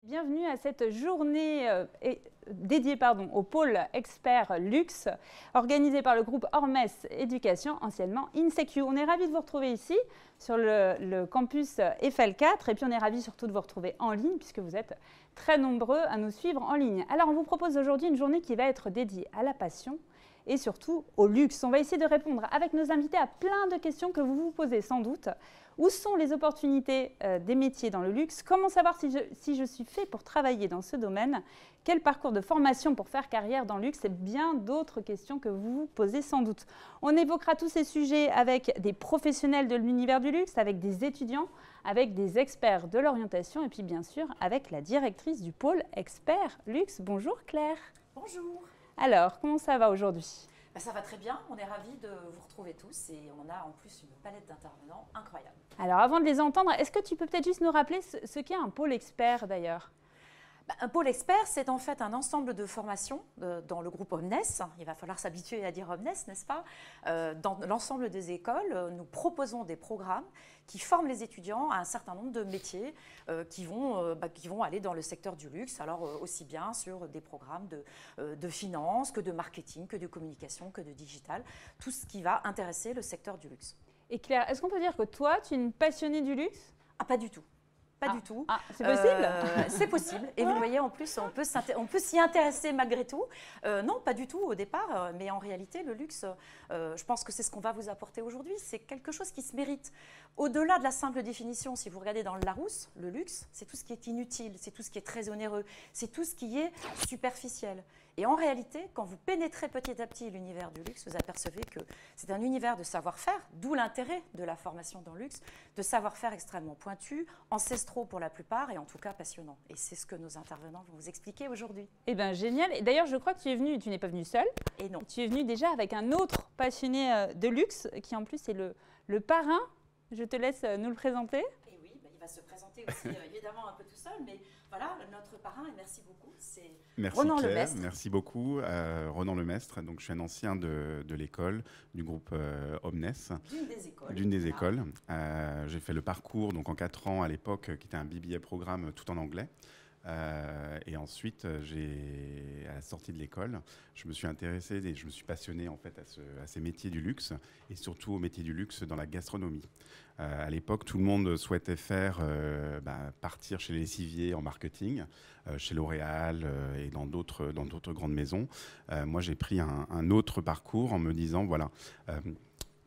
Bienvenue à cette journée dédiée au pôle expert luxe organisé par le groupe Ormes Éducation, anciennement INSECU. On est ravis de vous retrouver ici sur le campus Eiffel 4 et puis on est ravis surtout de vous retrouver en ligne puisque vous êtes très nombreux à nous suivre en ligne. Alors on vous propose aujourd'hui une journée qui va être dédiée à la passion et surtout au luxe. On va essayer de répondre avec nos invités à plein de questions que vous vous posez sans doute. Où sont les opportunités des métiers dans le luxe? Comment savoir si je suis fait pour travailler dans ce domaine? Quel parcours de formation pour faire carrière dans le luxe? Et bien d'autres questions que vous vous posez sans doute. On évoquera tous ces sujets avec des professionnels de l'univers du luxe, avec des étudiants, avec des experts de l'orientation et puis bien sûr avec la directrice du pôle expert luxe. Bonjour Claire. Bonjour. Alors, comment ça va aujourd'hui? Ça va très bien, on est ravis de vous retrouver tous et on a en plus une palette d'intervenants incroyable. Alors avant de les entendre, est-ce que tu peux peut-être juste nous rappeler ce qu'est un pôle expert d'ailleurs? Un pôle expert, c'est en fait un ensemble de formations dans le groupe Omnes. Il va falloir s'habituer à dire Omnes, n'est-ce pas? Dans l'ensemble des écoles, nous proposons des programmes qui forment les étudiants à un certain nombre de métiers qui vont aller dans le secteur du luxe. Alors aussi bien sur des programmes de finance, que de marketing, que de communication, que de digital. Tout ce qui va intéresser le secteur du luxe. Et Claire, est-ce qu'on peut dire que toi, tu es une passionnée du luxe? Ah, pas du tout. Pas du tout. Ah, c'est possible? C'est possible. Et vous voyez, en plus, on peut s'y intéresser malgré tout. Non, pas du tout au départ. Mais en réalité, le luxe, je pense que c'est ce qu'on va vous apporter aujourd'hui. C'est quelque chose qui se mérite. Au-delà de la simple définition, si vous regardez dans le Larousse, le luxe, c'est tout ce qui est inutile, c'est tout ce qui est très onéreux, c'est tout ce qui est superficiel. Et en réalité, quand vous pénétrez petit à petit l'univers du luxe, vous apercevez que c'est un univers de savoir-faire, d'où l'intérêt de la formation dans le luxe, de savoir-faire extrêmement pointu, ancestraux pour la plupart et en tout cas passionnants. Et c'est ce que nos intervenants vont vous expliquer aujourd'hui. Eh bien, génial. Et d'ailleurs, je crois que tu es venue, tu n'es pas venue seule. Et non. Tu es venue déjà avec un autre passionné de luxe qui en plus est le parrain. Je te laisse nous le présenter. Et oui, il va se présenter aussi évidemment un peu tout seul, mais voilà, notre parrain, et merci beaucoup, c'est Ronan Claire, Lemestre. Merci beaucoup, Ronan Lemestre. Donc, je suis un ancien de l'école, du groupe Omnes. D'une des écoles. J'ai fait le parcours donc, en 4 ans à l'époque, qui était un BBA programme tout en anglais. Et ensuite, à la sortie de l'école, je me suis intéressé et je me suis passionné en fait à ces métiers du luxe et surtout aux métiers du luxe dans la gastronomie. À l'époque, tout le monde souhaitait partir chez les lessiviers en marketing, chez L'Oréal et dans d'autres grandes maisons. Moi, j'ai pris un autre parcours en me disant, voilà,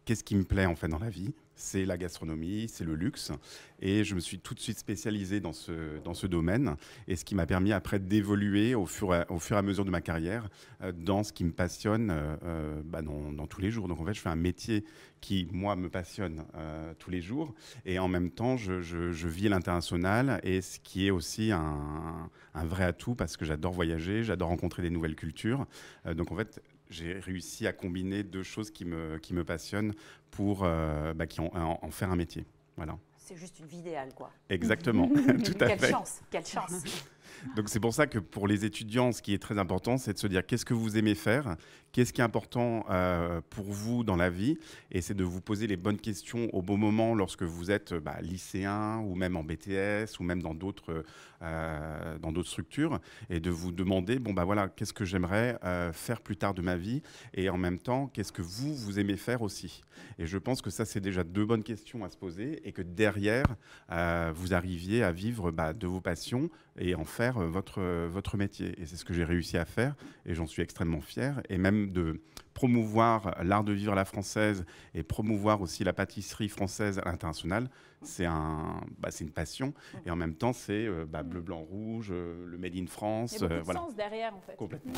qu'est-ce qui me plaît en fait dans la vie? C'est la gastronomie, c'est le luxe. Et je me suis tout de suite spécialisé dans ce domaine. Et ce qui m'a permis après d'évoluer au fur et à mesure de ma carrière dans ce qui me passionne dans tous les jours. Donc en fait, je fais un métier qui, moi, me passionne tous les jours. Et en même temps, je vis à l'international. Et ce qui est aussi un vrai atout parce que j'adore voyager, j'adore rencontrer des nouvelles cultures. Donc en fait, j'ai réussi à combiner deux choses qui me passionnent pour en faire un métier. Voilà. C'est juste une vie idéale, quoi. Exactement, tout à fait. Quelle chance. Donc c'est pour ça que pour les étudiants, ce qui est très important, c'est de se dire qu'est-ce que vous aimez faire, qu'est-ce qui est important pour vous dans la vie, et c'est de vous poser les bonnes questions au bon moment lorsque vous êtes lycéen ou même en BTS ou même dans d'autres structures, et de vous demander qu'est-ce que j'aimerais faire plus tard de ma vie, et en même temps qu'est-ce que vous aimez faire aussi. Et je pense que ça c'est déjà 2 bonnes questions à se poser, et que derrière vous arriviez à vivre de vos passions et en faire votre métier. Et c'est ce que j'ai réussi à faire et j'en suis extrêmement fier. Et même de promouvoir l'art de vivre à la française et promouvoir aussi la pâtisserie française à l'international, c'est une passion. Et en même temps, c'est bleu, blanc, rouge, le Made in France. Il y a beaucoup de sens derrière, en fait. Complètement.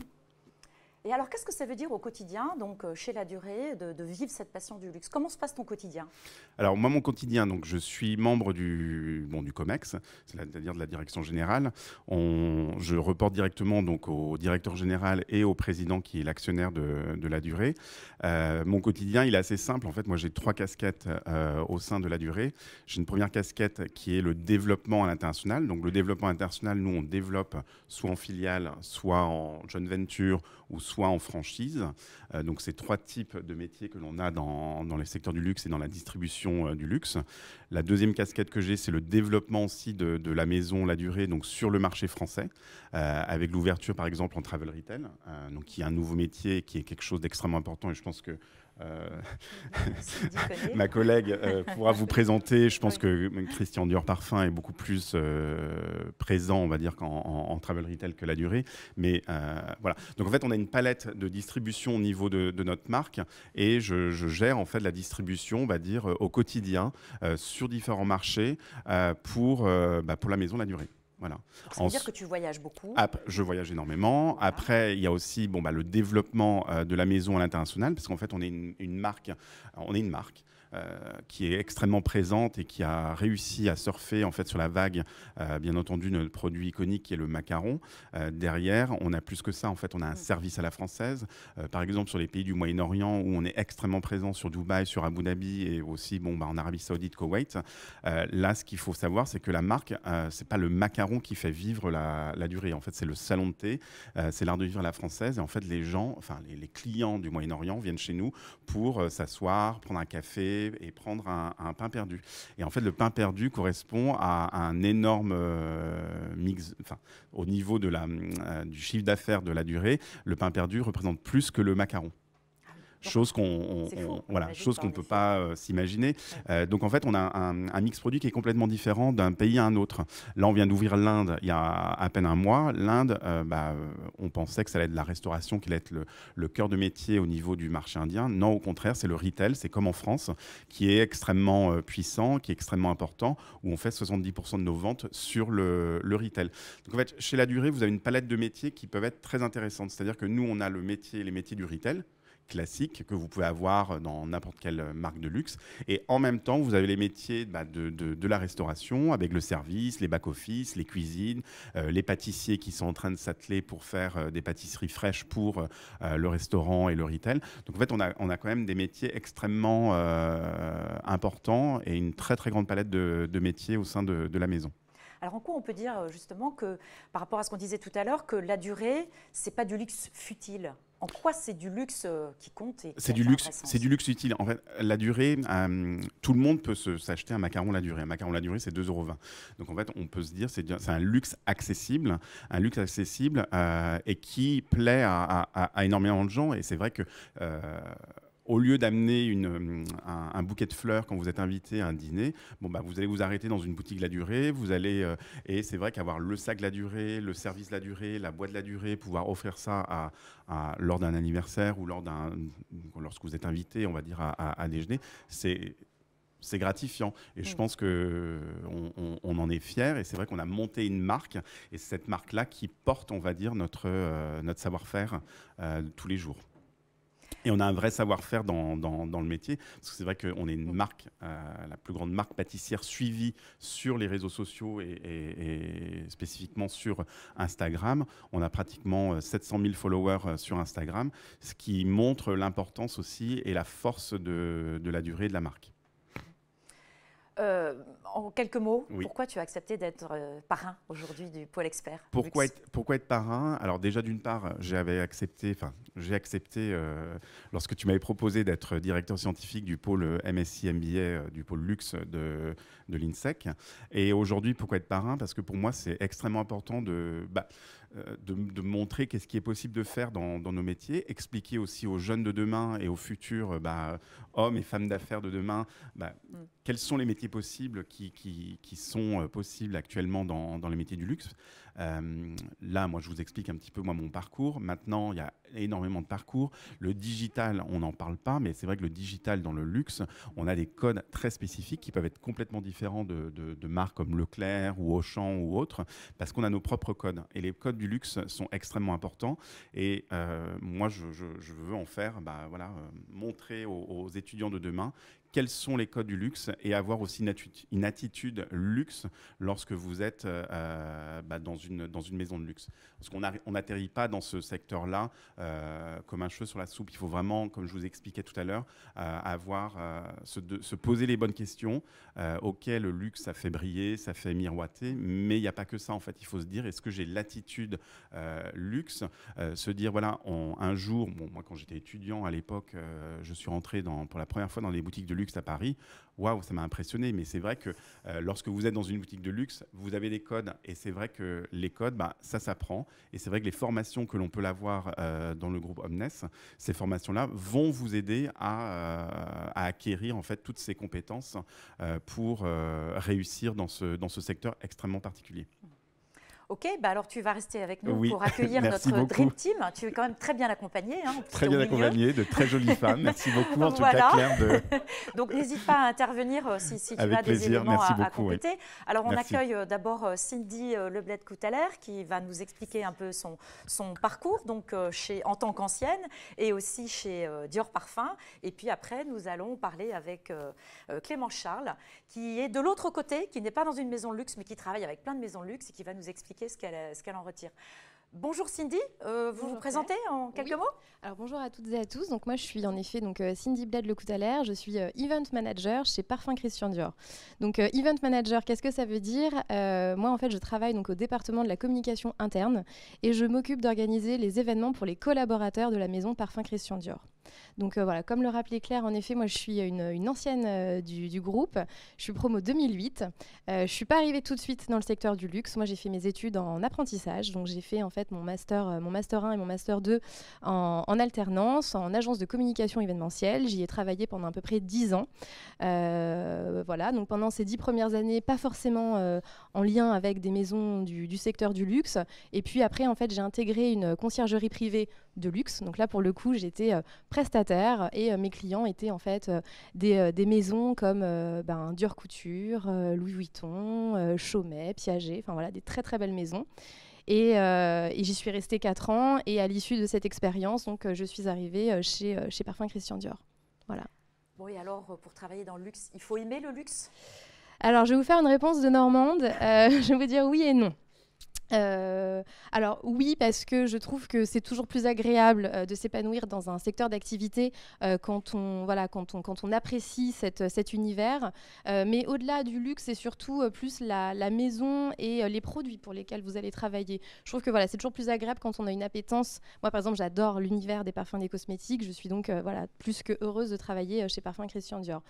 Et alors, qu'est-ce que ça veut dire au quotidien, donc chez La Durée, de vivre cette passion du luxe? Comment se passe ton quotidien? Alors, moi, mon quotidien, donc, je suis membre du COMEX, c'est-à-dire de la direction générale. Je reporte directement donc, au directeur général et au président qui est l'actionnaire de La Durée. Mon quotidien, il est assez simple. En fait, moi, j'ai 3 casquettes au sein de La Durée. J'ai une première casquette qui est le développement à l'international. Donc, le développement international, nous, on développe soit en filiale, soit en joint venture ou soit en franchise. Donc, c'est 3 types de métiers que l'on a dans les secteurs du luxe et dans la distribution du luxe. La deuxième casquette que j'ai, c'est le développement aussi de la maison La Durée, donc sur le marché français, avec l'ouverture, par exemple, en travel retail, donc qui est un nouveau métier, qui est quelque chose d'extrêmement important. Et je pense que ma collègue pourra vous présenter. Je pense que Christian Dior Parfum est beaucoup plus présent, on va dire, en travel retail que La Durée. Mais voilà. Donc en fait, on a une palette de distribution au niveau de notre marque et je gère en fait la distribution, on va dire, au quotidien sur différents marchés pour la maison La Durée. Voilà. Ça veut dire que tu voyages beaucoup. Je voyage énormément. Voilà. Après, il y a aussi le développement de la maison à l'international, parce qu'en fait, on est une marque. Qui est extrêmement présente et qui a réussi à surfer en fait sur la vague, bien entendu, notre produit iconique qui est le macaron. Derrière, on a plus que ça. En fait, on a un service à la française. Par exemple, sur les pays du Moyen-Orient, où on est extrêmement présent, sur Dubaï, sur Abu Dhabi et aussi en Arabie Saoudite, Koweït. Là, ce qu'il faut savoir, c'est que la marque, c'est pas le macaron qui fait vivre la durée. En fait, c'est le salon de thé, c'est l'art de vivre à la française. Et en fait, les gens, les clients du Moyen-Orient viennent chez nous pour s'asseoir, prendre un café et prendre un pain perdu. Et en fait, le pain perdu correspond à un énorme mix. Au niveau du chiffre d'affaires de La Durée, le pain perdu représente plus que le macaron. Chose qu'on ne peut pas s'imaginer. Donc en fait, on a un mix produit qui est complètement différent d'un pays à un autre. Là, on vient d'ouvrir l'Inde il y a à peine un mois. L'Inde, on pensait que ça allait être de la restauration, qu'il allait être le cœur de métier au niveau du marché indien. Non, au contraire, c'est le retail, c'est comme en France, qui est extrêmement puissant, qui est extrêmement important, où on fait 70% de nos ventes sur le retail. Donc en fait, chez La Durée, vous avez une palette de métiers qui peuvent être très intéressantes. C'est-à-dire que nous, on a les métiers du retail, classique que vous pouvez avoir dans n'importe quelle marque de luxe. Et en même temps, vous avez les métiers de la restauration avec le service, les back-office, les cuisines, les pâtissiers qui sont en train de s'atteler pour faire des pâtisseries fraîches pour le restaurant et le retail. Donc en fait, on a quand même des métiers extrêmement importants et une très très grande palette de métiers au sein de la maison. Alors en quoi on peut dire justement que, par rapport à ce qu'on disait tout à l'heure, que La Durée, c'est pas du luxe futile? En quoi c'est du luxe qui compte et c'est du luxe utile. En fait, La Durée, tout le monde peut s'acheter un macaron La Durée. Un macaron La Durée, c'est 2,20 €. Donc en fait, on peut se dire c'est un luxe accessible, et qui plaît à énormément de gens. Et c'est vrai que au lieu d'amener un bouquet de fleurs quand vous êtes invité à un dîner, vous allez vous arrêter dans une boutique La Durée, et c'est vrai qu'avoir le sac La Durée, le service La Durée, la boîte La Durée, pouvoir offrir ça lors d'un anniversaire ou lorsque vous êtes invité, on va dire, à déjeuner, c'est gratifiant. Et je pense qu'on en est fiers. Et c'est vrai qu'on a monté une marque. Et c'est cette marque-là qui porte, on va dire, notre savoir-faire tous les jours. Et on a un vrai savoir-faire dans le métier, parce que c'est vrai qu'on est une marque, la plus grande marque pâtissière suivie sur les réseaux sociaux et spécifiquement sur Instagram. On a pratiquement 700 000 followers sur Instagram, ce qui montre l'importance aussi et la force de La Durée de la marque. En quelques mots, oui. Pourquoi tu as accepté d'être parrain aujourd'hui du Pôle Expert? Pourquoi être parrain? Alors déjà, d'une part, j'ai accepté lorsque tu m'avais proposé d'être directeur scientifique du pôle MSI MBA, du pôle luxe de l'INSEC. Et aujourd'hui, pourquoi être parrain? Parce que pour moi, c'est extrêmement important de montrer qu'est-ce qui est possible de faire dans nos métiers, expliquer aussi aux jeunes de demain et aux futurs hommes et femmes d'affaires de demain quels sont les métiers possibles qui sont possibles actuellement dans les métiers du luxe. Là, moi, je vous explique un petit peu mon parcours. Maintenant, il y a énormément de parcours. Le digital, on n'en parle pas, mais c'est vrai que le digital dans le luxe, on a des codes très spécifiques qui peuvent être complètement différents de marques comme Leclerc ou Auchan ou autres, parce qu'on a nos propres codes. Et les codes du luxe sont extrêmement importants. Et moi, je veux en faire, montrer aux étudiants de demain quels sont les codes du luxe et avoir aussi une attitude luxe lorsque vous êtes dans une maison de luxe. Parce qu'on n'atterrit pas dans ce secteur-là comme un cheveu sur la soupe. Il faut vraiment, comme je vous expliquais tout à l'heure, se poser les bonnes questions. Ok, le luxe, ça fait briller, ça fait miroiter, mais il n'y a pas que ça en fait. Il faut se dire, est-ce que j'ai l'attitude luxe, se dire, voilà, un jour, moi quand j'étais étudiant à l'époque, je suis rentré pour la première fois dans les boutiques de luxe à Paris. Waouh, ça m'a impressionné. Mais c'est vrai que lorsque vous êtes dans une boutique de luxe, vous avez des codes. Et c'est vrai que les codes, ça s'apprend. Et c'est vrai que les formations que l'on peut avoir dans le groupe Omnes, ces formations-là vont vous aider à acquérir en fait toutes ces compétences pour réussir dans ce secteur extrêmement particulier. Ok, alors tu vas rester avec nous oui. pour accueillir notre Dream Team. Tu es quand même très bien accompagné. Très bien accompagné, de très jolies femmes. Merci beaucoup en tout cas Claire. Donc n'hésite pas à intervenir si tu as des éléments à compléter. Oui. Alors on accueille d'abord Cindy Leblet-Coutaler qui va nous expliquer un peu son parcours donc, en tant qu'ancienne et aussi chez Dior Parfum. Et puis après nous allons parler avec Clémence Charles qui est de l'autre côté, qui n'est pas dans une maison de luxe mais qui travaille avec plein de maisons de luxe et qui va nous expliquer ce qu'elle en retire. Bonjour Cindy, vous vous présentez en quelques mots? Alors bonjour à toutes et à tous, donc moi je suis en effet Cindy Leblet-Coutaler, je suis Event Manager chez Parfum Christian Dior. Donc Event Manager, qu'est-ce que ça veut dire? Moi en fait je travaille donc au département de la communication interne et je m'occupe d'organiser les événements pour les collaborateurs de la maison Parfum Christian Dior. Donc voilà, comme le rappelait Claire, en effet, moi je suis une ancienne du groupe. Je suis promo 2008. Je ne suis pas arrivée tout de suite dans le secteur du luxe. Moi j'ai fait mes études en apprentissage. Donc j'ai fait en fait mon master 1 et mon master 2 en alternance, en agence de communication événementielle. J'y ai travaillé pendant à peu près 10 ans. Voilà, donc pendant ces 10 premières années, pas forcément en lien avec des maisons du secteur du luxe. Et puis après, en fait, j'ai intégré une conciergerie privée de luxe. Donc là, pour le coup, j'étais prestataire et mes clients étaient en fait des maisons comme Dior Couture, Louis Vuitton, Chaumet, Piaget, enfin voilà, des très très belles maisons. Et j'y suis restée 4 ans et à l'issue de cette expérience, donc je suis arrivée chez Parfum Christian Dior. Voilà. Bon, et alors, pour travailler dans le luxe, il faut aimer le luxe? Alors, je vais vous faire une réponse de Normande. Je vais vous dire oui et non. Alors oui, parce que je trouve que c'est toujours plus agréable de s'épanouir dans un secteur d'activité quand on apprécie cet univers. Mais au-delà du luxe, c'est surtout plus la maison et les produits pour lesquels vous allez travailler. Je trouve que c'est toujours plus agréable quand on a une appétence. Moi, par exemple, j'adore l'univers des parfums, des cosmétiques. Je suis donc plus que heureuse de travailler chez Parfum Christian Dior.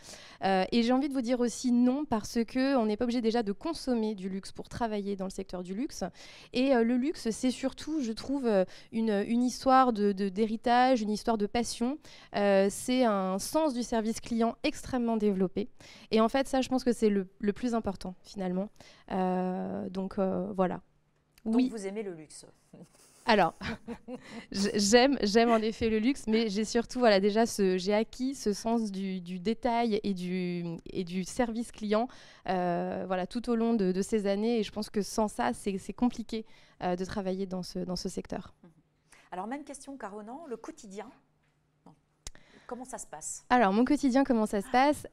Et j'ai envie de vous dire aussi non, parce qu'on n'est pas obligé déjà de consommer du luxe pour travailler dans le secteur du luxe. Et le luxe, c'est surtout, je trouve, une histoire d'héritage, une histoire de passion. C'est un sens du service client extrêmement développé. Et en fait, ça, je pense que c'est le plus important, finalement. Donc, voilà. Donc, oui. Vous aimez le luxe? Alors, j'aime en effet le luxe, mais j'ai surtout j'ai acquis ce sens du détail et du service client tout au long de ces années. Et je pense que sans ça, c'est compliqué de travailler dans ce secteur. Alors, même question, Caronan, le quotidien, comment ça se passe? Alors, mon quotidien, comment ça se passe?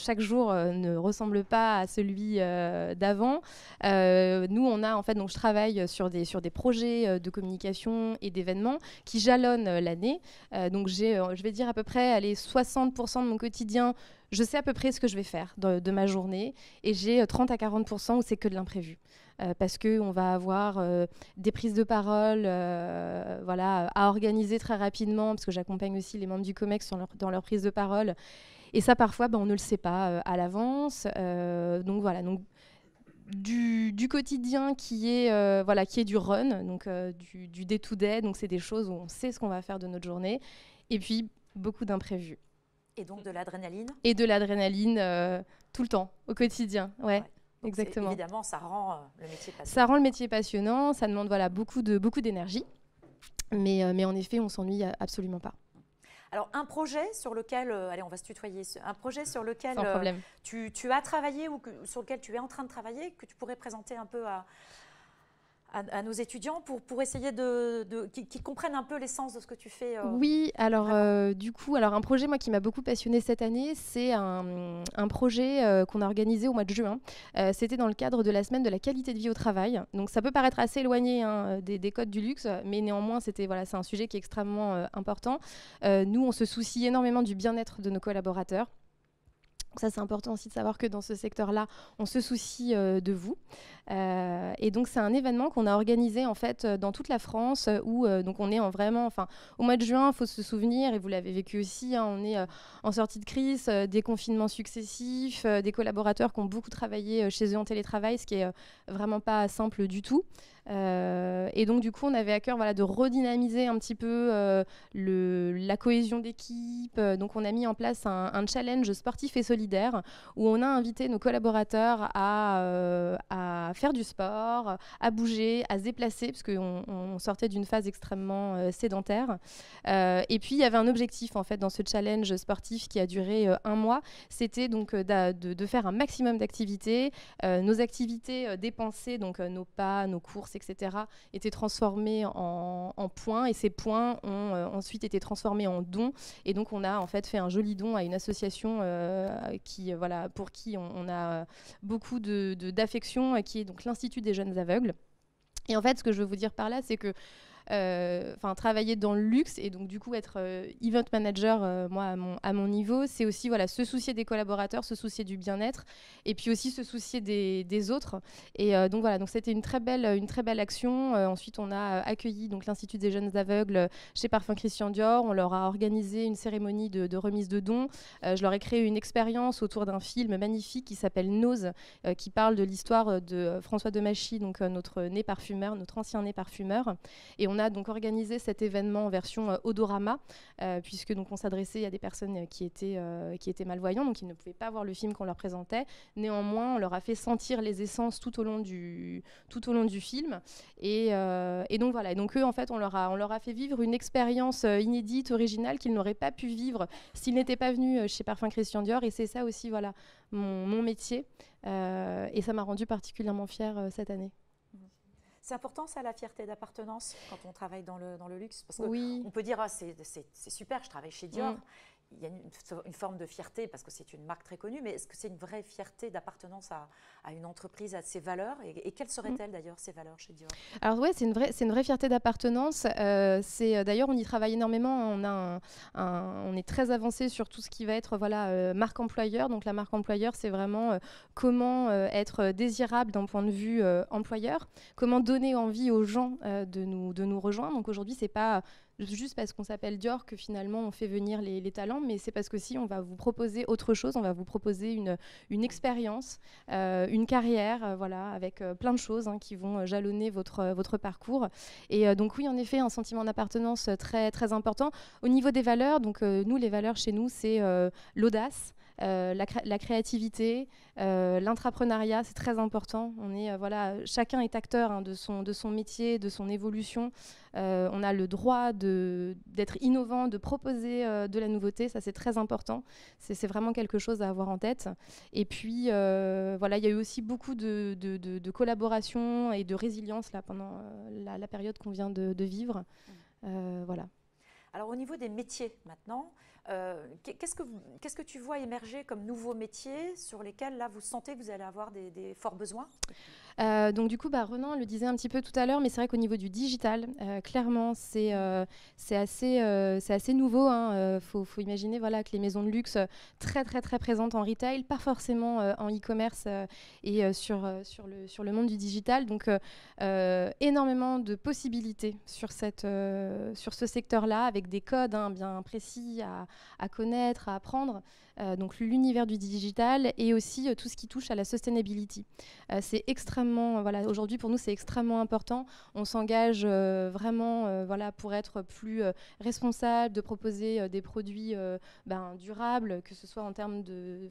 Chaque jour ne ressemble pas à celui d'avant. Nous, on a, en fait, donc je travaille sur des projets de communication et d'événements qui jalonnent l'année. Donc, je vais dire à peu près 60% de mon quotidien. Je sais à peu près ce que je vais faire de ma journée. Et j'ai 30 à 40% où c'est que de l'imprévu. Parce qu'on va avoir des prises de parole à organiser très rapidement, parce que j'accompagne aussi les membres du COMEX dans leur prise de parole. Et ça, parfois, on ne le sait pas à l'avance. Donc, du quotidien qui est du run, donc du day-to-day. Donc, c'est des choses où on sait ce qu'on va faire de notre journée. Et puis, beaucoup d'imprévus. Et donc de l'adrénaline? Et de l'adrénaline tout le temps, au quotidien, ouais. Donc exactement. Évidemment, ça rend le métier passionnant. Ça rend le métier passionnant, ça demande beaucoup d'énergie, mais en effet, on s'ennuie absolument pas. Alors, un projet sur lequel, allez, on va se tutoyer, un projet sur lequel sans problème. Tu as travaillé ou sur lequel tu es en train de travailler, que tu pourrais présenter un peu à nos étudiants pour essayer qu'ils comprennent un peu l'essence de ce que tu fais. Oui, alors du coup, un projet moi qui m'a beaucoup passionnée cette année, c'est un projet qu'on a organisé au mois de juin. C'était dans le cadre de la semaine de la qualité de vie au travail. Donc ça peut paraître assez éloigné des codes du luxe, mais néanmoins c'est un sujet qui est extrêmement important. Nous, on se soucie énormément du bien-être de nos collaborateurs. Ça, c'est important aussi de savoir que dans ce secteur-là, on se soucie de vous. Et donc, c'est un événement qu'on a organisé en fait dans toute la France où donc on est au mois de juin, il faut se souvenir, et vous l'avez vécu aussi, on est en sortie de crise, des confinements successifs, des collaborateurs qui ont beaucoup travaillé chez eux en télétravail, ce qui est vraiment pas simple du tout. Et donc, du coup, on avait à cœur de redynamiser un petit peu la cohésion d'équipe. Donc, on a mis en place un challenge sportif et solidaire où on a invité nos collaborateurs à faire du sport, à bouger, à se déplacer, parce qu'on sortait d'une phase extrêmement sédentaire. Et puis, il y avait un objectif, en fait, dans ce challenge sportif qui a duré 1 mois. C'était donc de faire un maximum d'activités. Nos activités dépensées, donc nos pas, nos courses, etc., étaient transformés en points, et ces points ont ensuite été transformés en dons, et donc on a en fait fait un joli don à une association pour qui on a beaucoup d'affection, qui est donc l'Institut des jeunes aveugles. Et en fait, ce que je veux vous dire par là, c'est que travailler dans le luxe et donc du coup être event manager, moi à mon niveau, c'est aussi se soucier des collaborateurs, se soucier du bien-être, et puis aussi se soucier des autres. Et donc c'était une très belle action. Ensuite, on a accueilli donc l'Institut des jeunes aveugles chez Parfum Christian Dior. On leur a organisé une cérémonie de remise de dons. Je leur ai créé une expérience autour d'un film magnifique qui s'appelle Nose, qui parle de l'histoire de François Demachy, donc notre ancien nez parfumeur. Et on a donc organisé cet événement en version odorama, puisque donc on s'adressait à des personnes qui étaient malvoyants, donc ils ne pouvaient pas voir le film qu'on leur présentait. Néanmoins, on leur a fait sentir les essences tout au long du film. Et donc voilà. Et donc eux, en fait, on leur a fait vivre une expérience inédite, originale, qu'ils n'auraient pas pu vivre s'ils n'étaient pas venus chez Parfum Christian Dior. Et c'est ça aussi, mon métier. Et ça m'a rendue particulièrement fière cette année. C'est important, ça, la fierté d'appartenance quand on travaille dans le luxe, parce qu'on oui. peut dire c'est super, je travaille chez Dior. Il y a une forme de fierté parce que c'est une marque très connue, mais est-ce que c'est une vraie fierté d'appartenance à une entreprise, à ses valeurs, et quelles seraient-elles d'ailleurs ces valeurs chez Dior? Alors ouais, c'est une vraie fierté d'appartenance. D'ailleurs, on y travaille énormément. On est très avancé sur tout ce qui va être marque employeur. Donc la marque employeur, c'est vraiment comment être désirable d'un point de vue employeur, comment donner envie aux gens de nous rejoindre. Donc aujourd'hui, c'est pas juste parce qu'on s'appelle Dior que finalement on fait venir les talents, mais c'est parce que si on va vous proposer autre chose, on va vous proposer une expérience, une carrière, avec plein de choses qui vont jalonner votre parcours. Et donc oui, en effet, un sentiment d'appartenance très, très important. Au niveau des valeurs, donc nous, les valeurs chez nous, c'est l'audace, la créativité, l'intrapreneuriat, c'est très important. On est, chacun est acteur de son métier, de son évolution. On a le droit d'être innovant, de proposer de la nouveauté, ça c'est très important. C'est vraiment quelque chose à avoir en tête. Et puis, il y a eu aussi beaucoup de collaboration et de résilience pendant la période qu'on vient de vivre. Voilà. Alors au niveau des métiers maintenant, qu'est-ce que tu vois émerger comme nouveaux métiers sur lesquels là vous sentez que vous allez avoir des forts besoins? Donc du coup, Renan le disait un petit peu tout à l'heure, mais c'est vrai qu'au niveau du digital, clairement, c'est assez nouveau. Faut imaginer que les maisons de luxe très très très présentes en retail, pas forcément en e-commerce et sur le monde du digital. Donc énormément de possibilités sur ce secteur-là, avec des codes bien précis à connaître, à apprendre. Donc l'univers du digital et aussi tout ce qui touche à la sustainability. C'est extrêmement, aujourd'hui pour nous c'est extrêmement important. On s'engage vraiment pour être plus responsable, de proposer des produits durables, que ce soit en termes de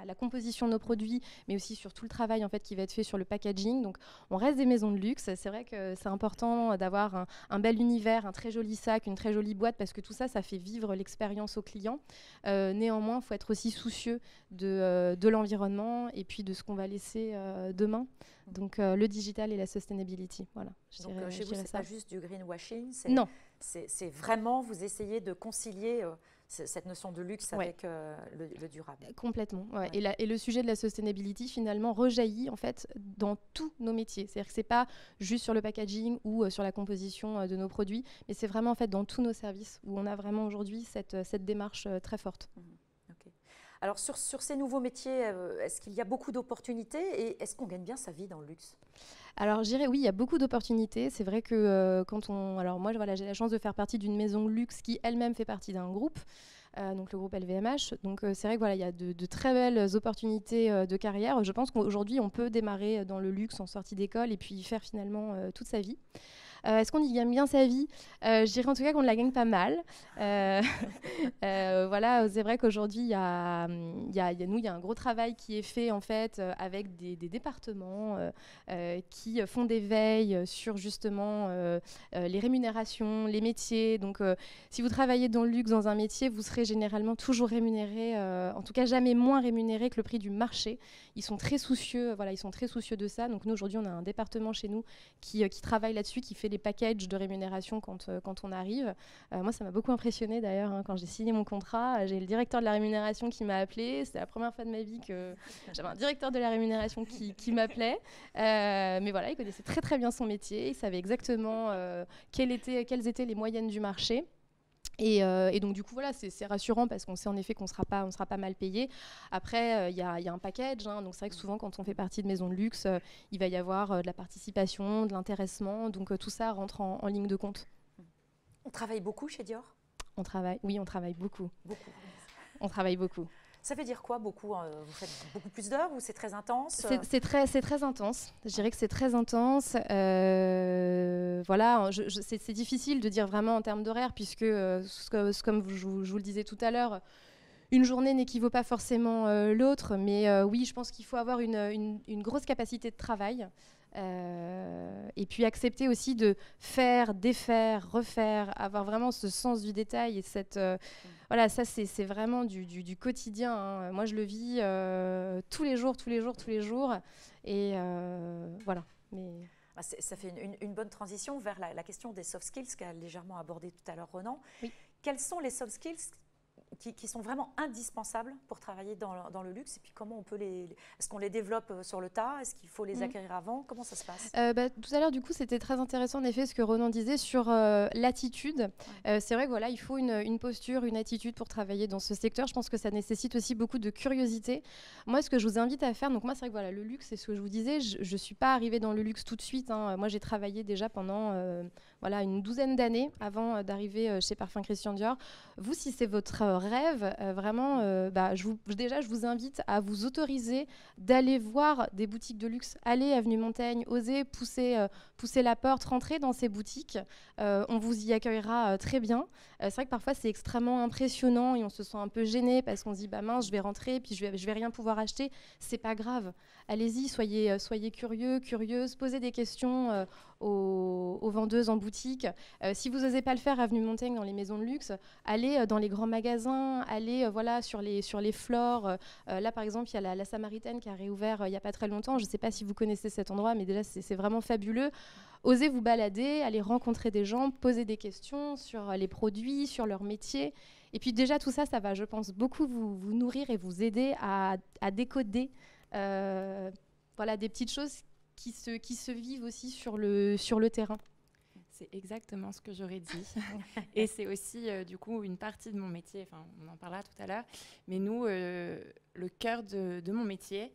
la composition de nos produits, mais aussi sur tout le travail en fait qui va être fait sur le packaging. Donc on reste des maisons de luxe. C'est vrai que c'est important d'avoir un bel univers, un très joli sac, une très jolie boîte, parce que tout ça, ça fait vivre l'expérience au client. Néanmoins, il faut être aussi soucieux de l'environnement et puis de ce qu'on va laisser demain. Donc le digital et la sustainability, voilà. Donc chez vous, c'est pas juste du greenwashing, non. C'est vraiment, vous essayez de concilier cette notion de luxe avec le durable. Complètement. Ouais. Et le sujet de la sustainability, finalement, rejaillit en fait dans tous nos métiers. C'est-à-dire que c'est pas juste sur le packaging ou sur la composition de nos produits, mais c'est vraiment en fait dans tous nos services où on a vraiment aujourd'hui cette démarche très forte. Okay. Alors sur ces nouveaux métiers, est-ce qu'il y a beaucoup d'opportunités et est-ce qu'on gagne bien sa vie dans le luxe ? Alors, je dirais oui, il y a beaucoup d'opportunités. C'est vrai que alors moi, voilà, j'ai la chance de faire partie d'une maison luxe qui elle-même fait partie d'un groupe, donc le groupe LVMH. Donc, c'est vrai que voilà, il y a de très belles opportunités de carrière. Je pense qu'aujourd'hui, on peut démarrer dans le luxe en sortie d'école et puis y faire finalement toute sa vie. Est-ce qu'on y gagne bien sa vie ? Je dirais en tout cas qu'on la gagne pas mal. Voilà, c'est vrai qu'aujourd'hui, il y a un gros travail qui est fait en fait avec des départements qui font des veilles sur justement les rémunérations, les métiers. Donc, si vous travaillez dans le luxe, dans un métier, vous serez généralement toujours rémunéré, en tout cas jamais moins rémunéré que le prix du marché. Ils sont très soucieux, voilà, ils sont très soucieux de ça. Donc nous, aujourd'hui, on a un département chez nous qui travaille là-dessus, qui fait les packages de rémunération quand on arrive. Moi, ça m'a beaucoup impressionné d'ailleurs, hein, quand j'ai signé mon contrat. J'ai le directeur de la rémunération qui m'a appelé. C'était la première fois de ma vie que j'avais un directeur de la rémunération qui m'appelait. Mais voilà, il connaissait très très bien son métier. Il savait exactement quelles étaient les moyennes du marché. Et donc du coup voilà, c'est rassurant parce qu'on sait en effet qu'on sera pas mal payé. Après il y a un package, hein, donc c'est vrai que souvent quand on fait partie de maisons de luxe, il va y avoir de la participation, de l'intéressement, donc tout ça rentre en ligne de compte. On travaille beaucoup chez Dior ? On travaille beaucoup. Beaucoup. On travaille beaucoup. Ça veut dire quoi beaucoup ? Vous faites beaucoup plus d'heures ou c'est très intense ? C'est très intense. Je dirais que c'est très intense. Voilà, c'est difficile de dire vraiment en termes d'horaire puisque, comme je vous le disais tout à l'heure, une journée n'équivaut pas forcément l'autre. Mais oui, je pense qu'il faut avoir une grosse capacité de travail. Et puis accepter aussi de faire, défaire, refaire, avoir vraiment ce sens du détail et voilà, ça c'est vraiment du quotidien, hein. Moi je le vis tous les jours et voilà. Mais ça fait une bonne transition vers la question des soft skills qu'a légèrement abordé tout à l'heure Ronan. Oui. Quels sont les soft skills qui sont vraiment indispensables pour travailler dans le luxe et puis comment on peut est-ce qu'on les développe sur le tas ? Est-ce qu'il faut les acquérir avant ? Comment ça se passe ? Tout à l'heure, du coup, c'était très intéressant en effet ce que Ronan disait sur l'attitude. Ouais. C'est vrai que voilà, il faut une posture, une attitude pour travailler dans ce secteur. Je pense que ça nécessite aussi beaucoup de curiosité. Moi, ce que je vous invite à faire, donc moi, c'est vrai que voilà, le luxe, c'est ce que je vous disais. Je ne suis pas arrivée dans le luxe tout de suite, hein. Moi, j'ai travaillé déjà pendant voilà, une douzaine d'années avant d'arriver chez Parfums Christian Dior. Vous, si c'est votre rêve, vraiment, je vous invite à vous autoriser d'aller voir des boutiques de luxe, aller avenue Montaigne, oser pousser la porte, rentrer dans ces boutiques. On vous y accueillera très bien. C'est vrai que parfois, c'est extrêmement impressionnant et on se sent un peu gêné parce qu'on se dit, mince, je vais rentrer puis je vais rien pouvoir acheter. C'est pas grave. Allez-y, soyez curieux, curieuse, posez des questions aux vendeuses en boutique. Si vous n'osez pas le faire avenue Montaigne dans les maisons de luxe, allez dans les grands magasins, allez voilà, sur les floors. Là, par exemple, il y a la Samaritaine qui a réouvert il n'y a pas très longtemps. Je ne sais pas si vous connaissez cet endroit, mais déjà, c'est vraiment fabuleux. Osez vous balader, aller rencontrer des gens, poser des questions sur les produits, sur leur métier. Et puis déjà, tout ça, ça va, je pense, beaucoup vous nourrir et vous aider à décoder voilà, des petites choses qui se vivent aussi sur le terrain. C'est exactement ce que j'aurais dit. Et c'est aussi, du coup, une partie de mon métier. Enfin, on en parlera tout à l'heure. Mais nous, le cœur de mon métier,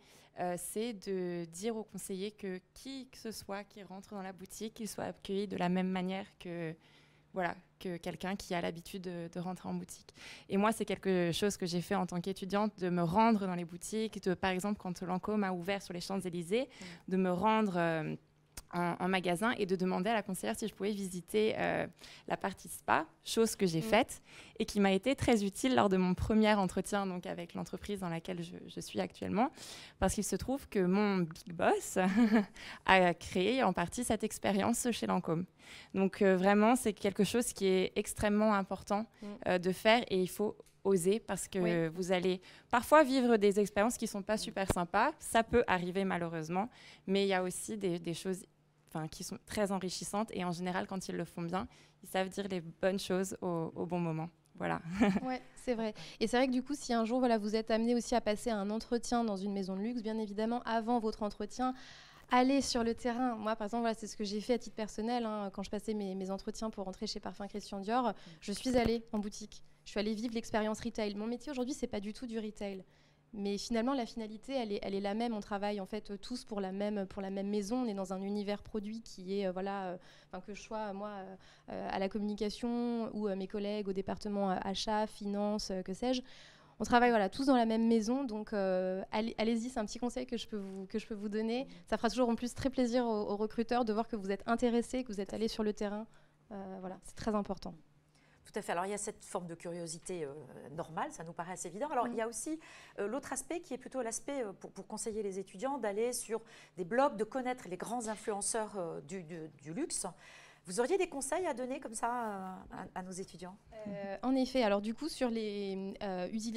c'est de dire aux conseillers que qui que ce soit qui rentre dans la boutique, qu'il soit accueilli de la même manière que quelqu'un qui a l'habitude de rentrer en boutique. Et moi, c'est quelque chose que j'ai fait en tant qu'étudiante, de me rendre dans les boutiques, par exemple, quand Lancôme a ouvert sur les Champs-Élysées, de me rendre en magasin et de demander à la conseillère si je pouvais visiter la partie spa, chose que j'ai faite et qui m'a été très utile lors de mon premier entretien donc avec l'entreprise dans laquelle je suis actuellement, parce qu'il se trouve que mon big boss a créé en partie cette expérience chez Lancôme. Donc vraiment, c'est quelque chose qui est extrêmement important de faire, et il faut oser, parce que vous allez parfois vivre des expériences qui ne sont pas super sympas. Ça peut arriver malheureusement, mais il y a aussi des choses qui sont très enrichissantes, et en général, quand ils le font bien, ils savent dire les bonnes choses au bon moment. Voilà. Oui, c'est vrai. Et c'est vrai que du coup, si un jour vous êtes amené aussi à passer un entretien dans une maison de luxe, bien évidemment, avant votre entretien, allez sur le terrain. Moi, par exemple, c'est ce que j'ai fait à titre personnel. Quand je passais mes entretiens pour rentrer chez Parfums Christian Dior, je suis allée en boutique. Je suis allée vivre l'expérience retail. Mon métier aujourd'hui, c'est pas du tout du retail. Mais finalement, la finalité, elle est la même. On travaille en fait tous pour la même maison. On est dans un univers produit qui est, que je sois moi à la communication ou mes collègues au département achat, finance, que sais-je. On travaille tous dans la même maison, donc allez-y, c'est un petit conseil que je peux vous donner. Ça fera toujours en plus très plaisir aux recruteurs de voir que vous êtes intéressés, que vous êtes allés sur le terrain. C'est très important. Tout à fait. Alors, il y a cette forme de curiosité normale, ça nous paraît assez évident. Alors, il y a aussi l'autre aspect qui est plutôt l'aspect, pour conseiller les étudiants, d'aller sur des blogs, de connaître les grands influenceurs du luxe. Vous auriez des conseils à donner comme ça à nos étudiants? En effet, alors du coup, sur les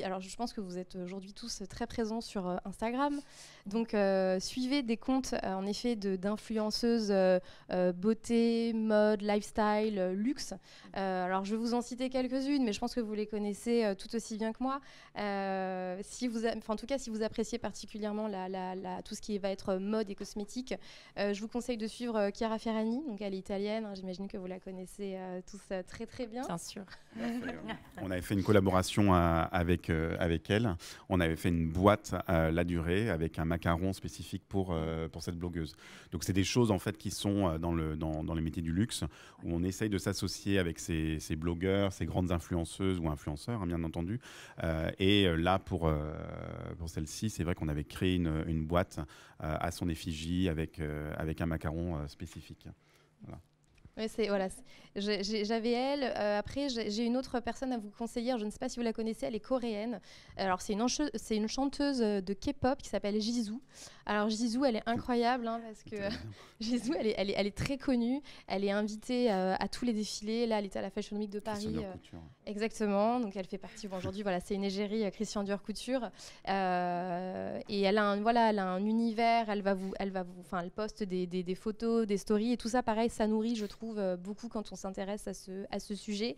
alors je pense que vous êtes aujourd'hui tous très présents sur Instagram. Donc, suivez des comptes, en effet, d'influenceuses beauté, mode, lifestyle, luxe. Alors, je vais vous en citer quelques-unes, mais je pense que vous les connaissez tout aussi bien que moi. En tout cas, si vous appréciez particulièrement tout ce qui va être mode et cosmétique, je vous conseille de suivre Chiara Ferragni. Donc, elle est italienne. J'imagine que vous la connaissez tous très, très bien. Bien sûr. On avait fait une collaboration avec elle. On avait fait une boîte La Durée avec un macaron spécifique pour cette blogueuse. Donc c'est des choses en fait qui sont dans les métiers du luxe, où on essaye de s'associer avec ces blogueurs, ces grandes influenceuses ou influenceurs, bien entendu. Et là pour celle-ci, c'est vrai qu'on avait créé une boîte à son effigie avec un macaron spécifique. Voilà. Oui, j'avais elle. Après, j'ai une autre personne à vous conseiller. Je ne sais pas si vous la connaissez, elle est coréenne. Alors, c'est une chanteuse de K-pop qui s'appelle Jisoo. Alors, Jisoo, elle est incroyable parce que Jisoo, elle est très connue. Elle est invitée à tous les défilés. Là, elle était à la Fashion Week de Paris. Exactement. Donc, elle fait partie. Aujourd'hui, c'est une égérie Christian Dior Couture. Et elle a un univers. Elle poste des photos, des stories et tout ça. Pareil, ça nourrit, je trouve, beaucoup quand on s'intéresse à ce sujet.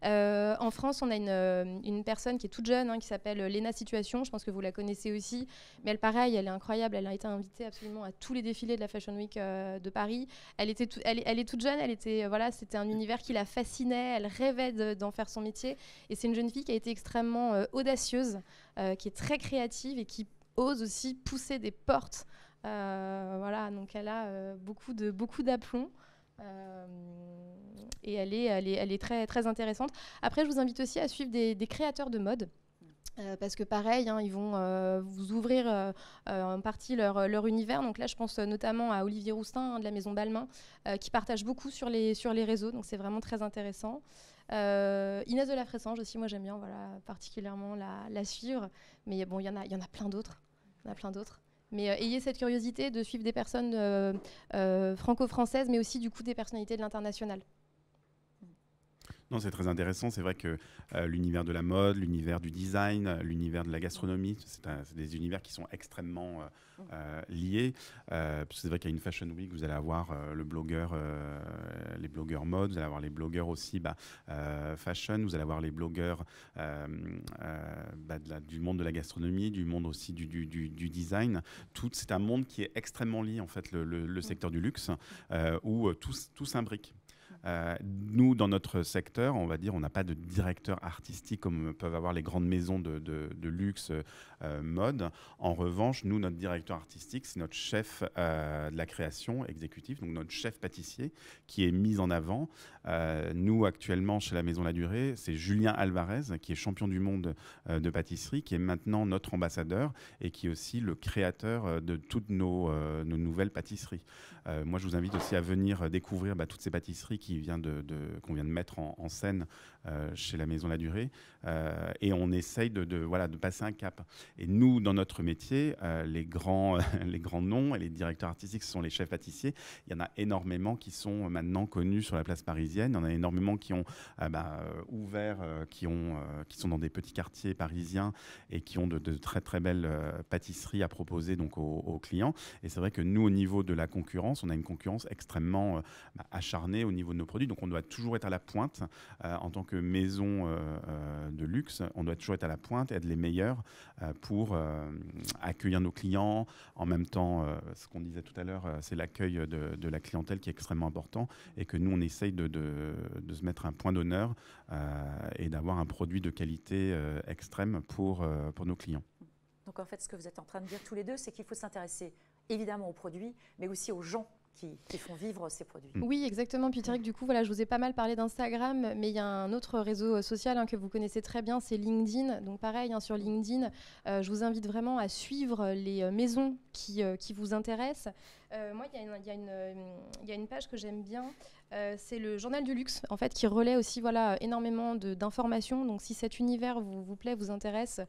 En France, on a une personne qui est toute jeune, qui s'appelle Léna Situation. Je pense que vous la connaissez aussi. Mais elle est incroyable. Elle a été invitée absolument à tous les défilés de la Fashion Week de Paris. Elle est toute jeune. C'était un univers qui la fascinait. Elle rêvait d'en faire son métier. Et c'est une jeune fille qui a été extrêmement audacieuse, qui est très créative et qui ose aussi pousser des portes. Donc elle a beaucoup d'aplomb. Et elle est très, très intéressante. Après, je vous invite aussi à suivre des créateurs de mode. Parce que pareil, ils vont vous ouvrir en partie leur univers. Donc là, je pense notamment à Olivier Roustin de la Maison Balmain, qui partage beaucoup sur les réseaux. Donc c'est vraiment très intéressant. Inès de la Fressange aussi, moi j'aime bien particulièrement la suivre. Mais bon, il y en a plein d'autres. Mais ayez cette curiosité de suivre des personnes franco-françaises, mais aussi du coup des personnalités de l'international. Non, c'est très intéressant. C'est vrai que l'univers de la mode, l'univers du design, l'univers de la gastronomie, c'est des univers qui sont extrêmement liés. C'est vrai qu'il y a une Fashion Week, vous allez avoir les blogueurs mode, vous allez avoir les blogueurs aussi fashion, vous allez avoir les blogueurs du monde de la gastronomie, du monde aussi du design. C'est un monde qui est extrêmement lié, en fait, le secteur du luxe, où tout s'imbrique. Nous, dans notre secteur, on va dire, on n'a pas de directeur artistique comme peuvent avoir les grandes maisons de luxe mode. En revanche, nous, notre directeur artistique, c'est notre chef de la création exécutif, donc notre chef pâtissier qui est mis en avant. Nous, actuellement, chez la Maison La Durée, c'est Julien Alvarez, qui est champion du monde de pâtisserie, qui est maintenant notre ambassadeur et qui est aussi le créateur de toutes nos nouvelles pâtisseries. Moi, je vous invite aussi à venir découvrir toutes ces pâtisseries qu'on vient de mettre en scène chez la Maison La Durée. Et on essaye de passer un cap. Et nous, dans notre métier, les grands noms et les directeurs artistiques, ce sont les chefs pâtissiers. Il y en a énormément qui sont maintenant connus sur la place parisienne. Il y en a énormément qui ont ouvert, qui sont dans des petits quartiers parisiens et qui ont de très très belles pâtisseries à proposer donc aux clients. Et c'est vrai que nous, au niveau de la concurrence, on a une concurrence extrêmement acharnée au niveau de nos produits. Donc on doit toujours être à la pointe en tant que maison de luxe. On doit toujours être à la pointe et être les meilleurs pour accueillir nos clients. En même temps, ce qu'on disait tout à l'heure, c'est l'accueil de la clientèle qui est extrêmement important et que nous, on essaye de se mettre un point d'honneur et d'avoir un produit de qualité extrême pour nos clients. Donc en fait, ce que vous êtes en train de dire tous les deux, c'est qu'il faut s'intéresser évidemment aux produits, mais aussi aux gens qui font vivre ces produits. Oui, exactement. Puis Thierry, du coup, voilà, je vous ai pas mal parlé d'Instagram, mais il y a un autre réseau social que vous connaissez très bien, c'est LinkedIn. Donc pareil, sur LinkedIn, je vous invite vraiment à suivre les maisons qui vous intéressent. Moi, il y a une page que j'aime bien, c'est le Journal du Luxe, en fait, qui relaie aussi énormément d'informations. Donc si cet univers vous plaît, vous intéresse,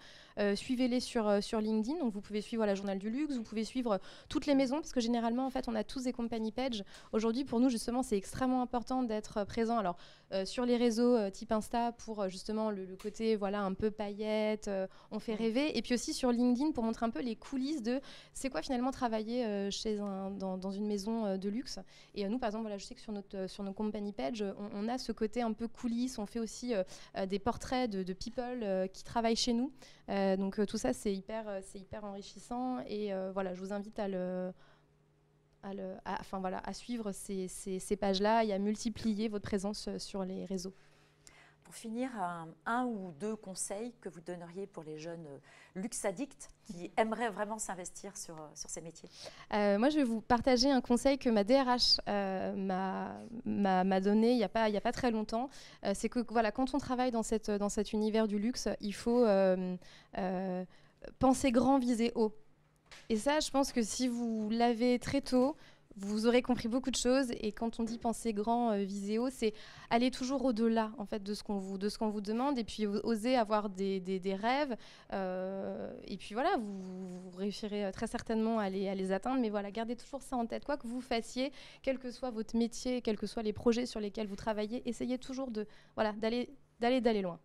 suivez-les sur LinkedIn. Donc vous pouvez suivre le Journal du Luxe, vous pouvez suivre toutes les maisons, parce que généralement, en fait, on a tous des company pages. Aujourd'hui, pour nous, justement, c'est extrêmement important d'être présent. Alors, sur les réseaux type Insta, pour justement le côté un peu paillettes, on fait rêver. Et puis aussi sur LinkedIn, pour montrer un peu les coulisses de c'est quoi finalement travailler dans une maison de luxe. Et nous, par exemple, je sais que sur nos company pages, on a ce côté un peu coulisses. On fait aussi des portraits de people qui travaillent chez nous. Donc tout ça, c'est hyper enrichissant. Et je vous invite à suivre ces pages-là et à multiplier votre présence sur les réseaux. Pour finir, un ou deux conseils que vous donneriez pour les jeunes luxe addicts qui aimeraient vraiment s'investir sur ces métiers? Moi, je vais vous partager un conseil que ma DRH m'a donné il n'y a pas très longtemps. C'est que quand on travaille dans cet univers du luxe, il faut penser grand, viser haut. Et ça, je pense que si vous l'avez très tôt, vous aurez compris beaucoup de choses. Et quand on dit penser grand, viser haut, c'est aller toujours au-delà en fait, de ce qu'on vous demande. Et puis oser avoir des rêves. Et puis vous réussirez très certainement à les atteindre. Mais gardez toujours ça en tête. Quoi que vous fassiez, quel que soit votre métier, quels que soient les projets sur lesquels vous travaillez, essayez toujours d'aller loin.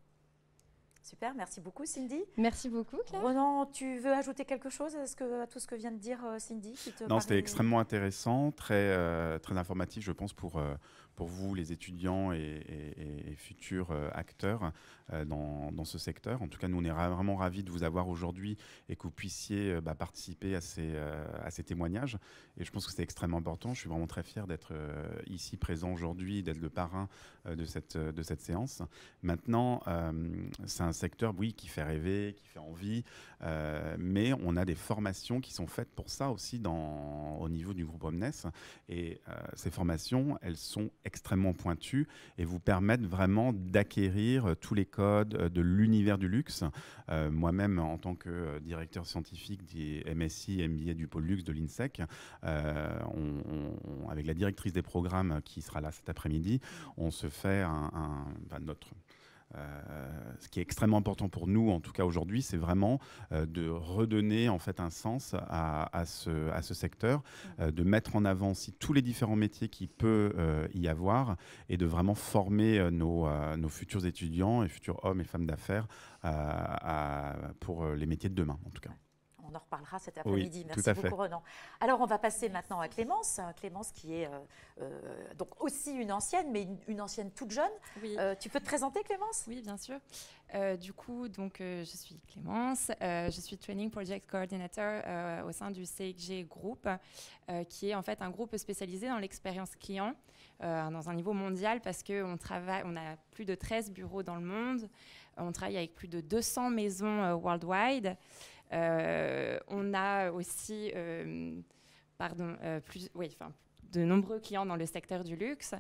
Super, merci beaucoup Cindy. Merci beaucoup Claire. Ronan, tu veux ajouter quelque chose à tout ce que vient de dire Cindy Non, c'était extrêmement intéressant, très, très informatif, je pense, pour vous, les étudiants et futurs acteurs dans ce secteur. En tout cas, nous, on est vraiment ravis de vous avoir aujourd'hui et que vous puissiez participer à ces témoignages. Et je pense que c'est extrêmement important. Je suis vraiment très fier d'être ici présent aujourd'hui, d'être le parrain de cette séance. Maintenant, c'est un secteur, oui, qui fait rêver, qui fait envie, mais on a des formations qui sont faites pour ça aussi au niveau du groupe Omnes. Et ces formations, elles sont extrêmement pointues et vous permettent vraiment d'acquérir tous les codes de l'univers du luxe. Moi-même, en tant que directeur scientifique des MSI, MBA du pôle luxe de l'INSEC, avec la directrice des programmes qui sera là cet après-midi, on se fait ce qui est extrêmement important pour nous, en tout cas aujourd'hui, c'est vraiment de redonner en fait un sens à ce secteur, de mettre en avant aussi tous les différents métiers qu'il peut y avoir et de vraiment former nos futurs étudiants et futurs hommes et femmes d'affaires pour les métiers de demain, en tout cas. On en reparlera cet après-midi. Oui, Merci tout à fait. beaucoup, Renan. Alors, on va passer maintenant à Clémence. Clémence qui est donc aussi une ancienne, mais une ancienne toute jeune. Oui. Tu peux te présenter, Clémence? Oui, bien sûr. Du coup, donc, je suis Clémence. Je suis Training Project Coordinator au sein du CXG Group, qui est en fait un groupe spécialisé dans l'expérience client dans un niveau mondial parce qu'on a plus de 13 bureaux dans le monde. On travaille avec plus de 200 maisons worldwide. On a aussi de nombreux clients dans le secteur du luxe.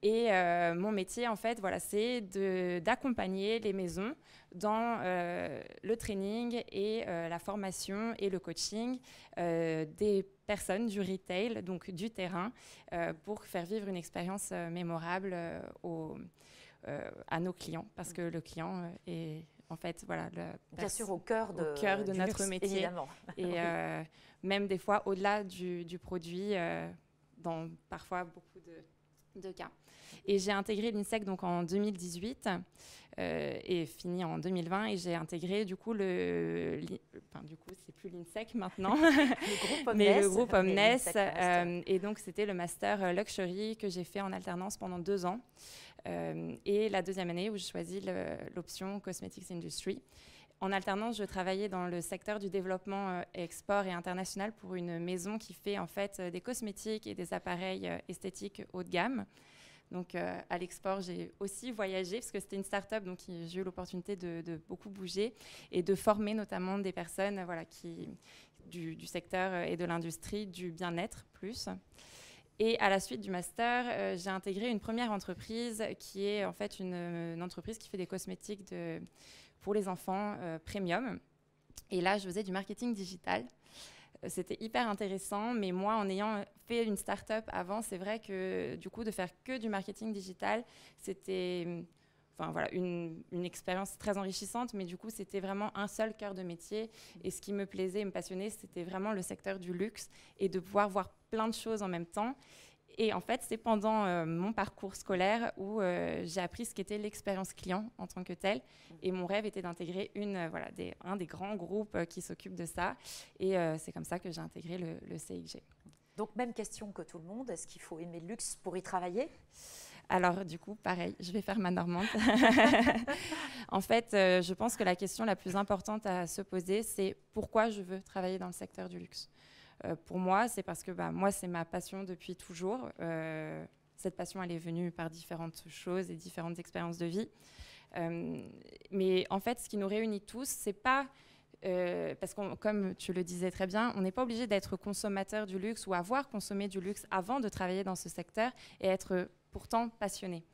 Et mon métier, en fait, voilà, c'est d'accompagner les maisons dans le training et la formation et le coaching des personnes du retail, donc du terrain, pour faire vivre une expérience mémorable à nos clients, parce que le client est en fait, voilà, bien sûr au cœur de notre luxe, métier. Évidemment. Et même des fois au-delà du produit, dans parfois beaucoup de cas. Et j'ai intégré l'INSEC donc en 2018 et fini en 2020. Et j'ai intégré du coup c'est plus l'INSEC maintenant, le groupe Omnes. Et donc c'était le master Luxury que j'ai fait en alternance pendant 2 ans. Et la deuxième année où j'ai choisi l'option Cosmetics Industry. En alternance, je travaillais dans le secteur du développement export et international pour une maison qui fait en fait des cosmétiques et des appareils esthétiques haut de gamme. Donc à l'export, j'ai aussi voyagé parce que c'était une start-up, donc j'ai eu l'opportunité de beaucoup bouger et de former notamment des personnes du secteur et de l'industrie du bien-être plus. Et à la suite du master, j'ai intégré une première entreprise qui est en fait une entreprise qui fait des cosmétiques pour les enfants premium. Et là, je faisais du marketing digital. C'était hyper intéressant, mais moi, en ayant fait une start-up avant, c'est vrai que du coup, de faire que du marketing digital, c'était une expérience très enrichissante, mais du coup, c'était vraiment un seul cœur de métier. Et ce qui me plaisait et me passionnait, c'était vraiment le secteur du luxe et de pouvoir voir plein de choses en même temps. Et en fait, c'est pendant mon parcours scolaire où j'ai appris ce qu'était l'expérience client en tant que telle. Et mon rêve était d'intégrer un des grands groupes qui s'occupe de ça. Et c'est comme ça que j'ai intégré le CXG. Donc, même question que tout le monde. Est-ce qu'il faut aimer le luxe pour y travailler ? Alors, du coup, pareil, je vais faire ma normande. En fait, je pense que la question la plus importante à se poser, c'est pourquoi je veux travailler dans le secteur du luxe. Pour moi, c'est parce que moi, c'est ma passion depuis toujours. Cette passion, elle est venue par différentes choses et différentes expériences de vie. Mais en fait, ce qui nous réunit tous, c'est pas... parce que, comme tu le disais très bien, on n'est pas obligé d'être consommateur du luxe ou avoir consommé du luxe avant de travailler dans ce secteur et être pourtant passionné.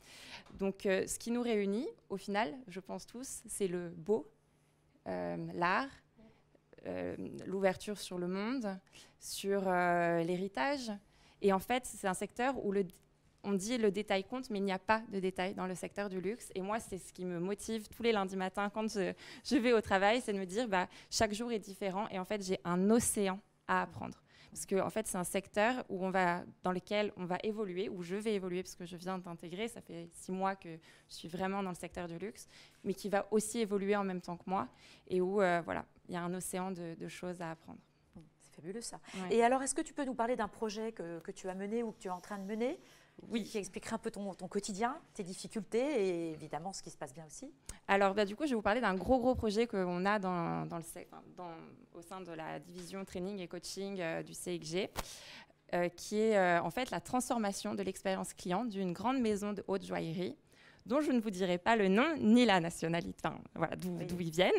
Donc, ce qui nous réunit, au final, je pense tous, c'est le beau, l'art, l'ouverture sur le monde, sur l'héritage. Et en fait, c'est un secteur où on dit le détail compte, mais il n'y a pas de détail dans le secteur du luxe. Et moi, c'est ce qui me motive tous les lundis matins quand je vais au travail, c'est de me dire chaque jour est différent. Et en fait, j'ai un océan à apprendre. Parce que en fait, c'est un secteur dans lequel on va évoluer, où je vais évoluer, parce que je viens d'intégrer, ça fait 6 mois que je suis vraiment dans le secteur du luxe, mais qui va aussi évoluer en même temps que moi, et où il y a un océan de choses à apprendre. C'est fabuleux ça. Ouais. Et alors, est-ce que tu peux nous parler d'un projet que tu as mené ou que tu es en train de mener ? Oui. Qui expliquerait un peu ton quotidien, tes difficultés et évidemment ce qui se passe bien aussi. Alors, du coup, je vais vous parler d'un gros projet qu'on a au sein de la division training et coaching du CXG, qui est en fait la transformation de l'expérience client d'une grande maison de haute joaillerie, dont je ne vous dirai pas le nom ni la nationalité, d'où ils viennent.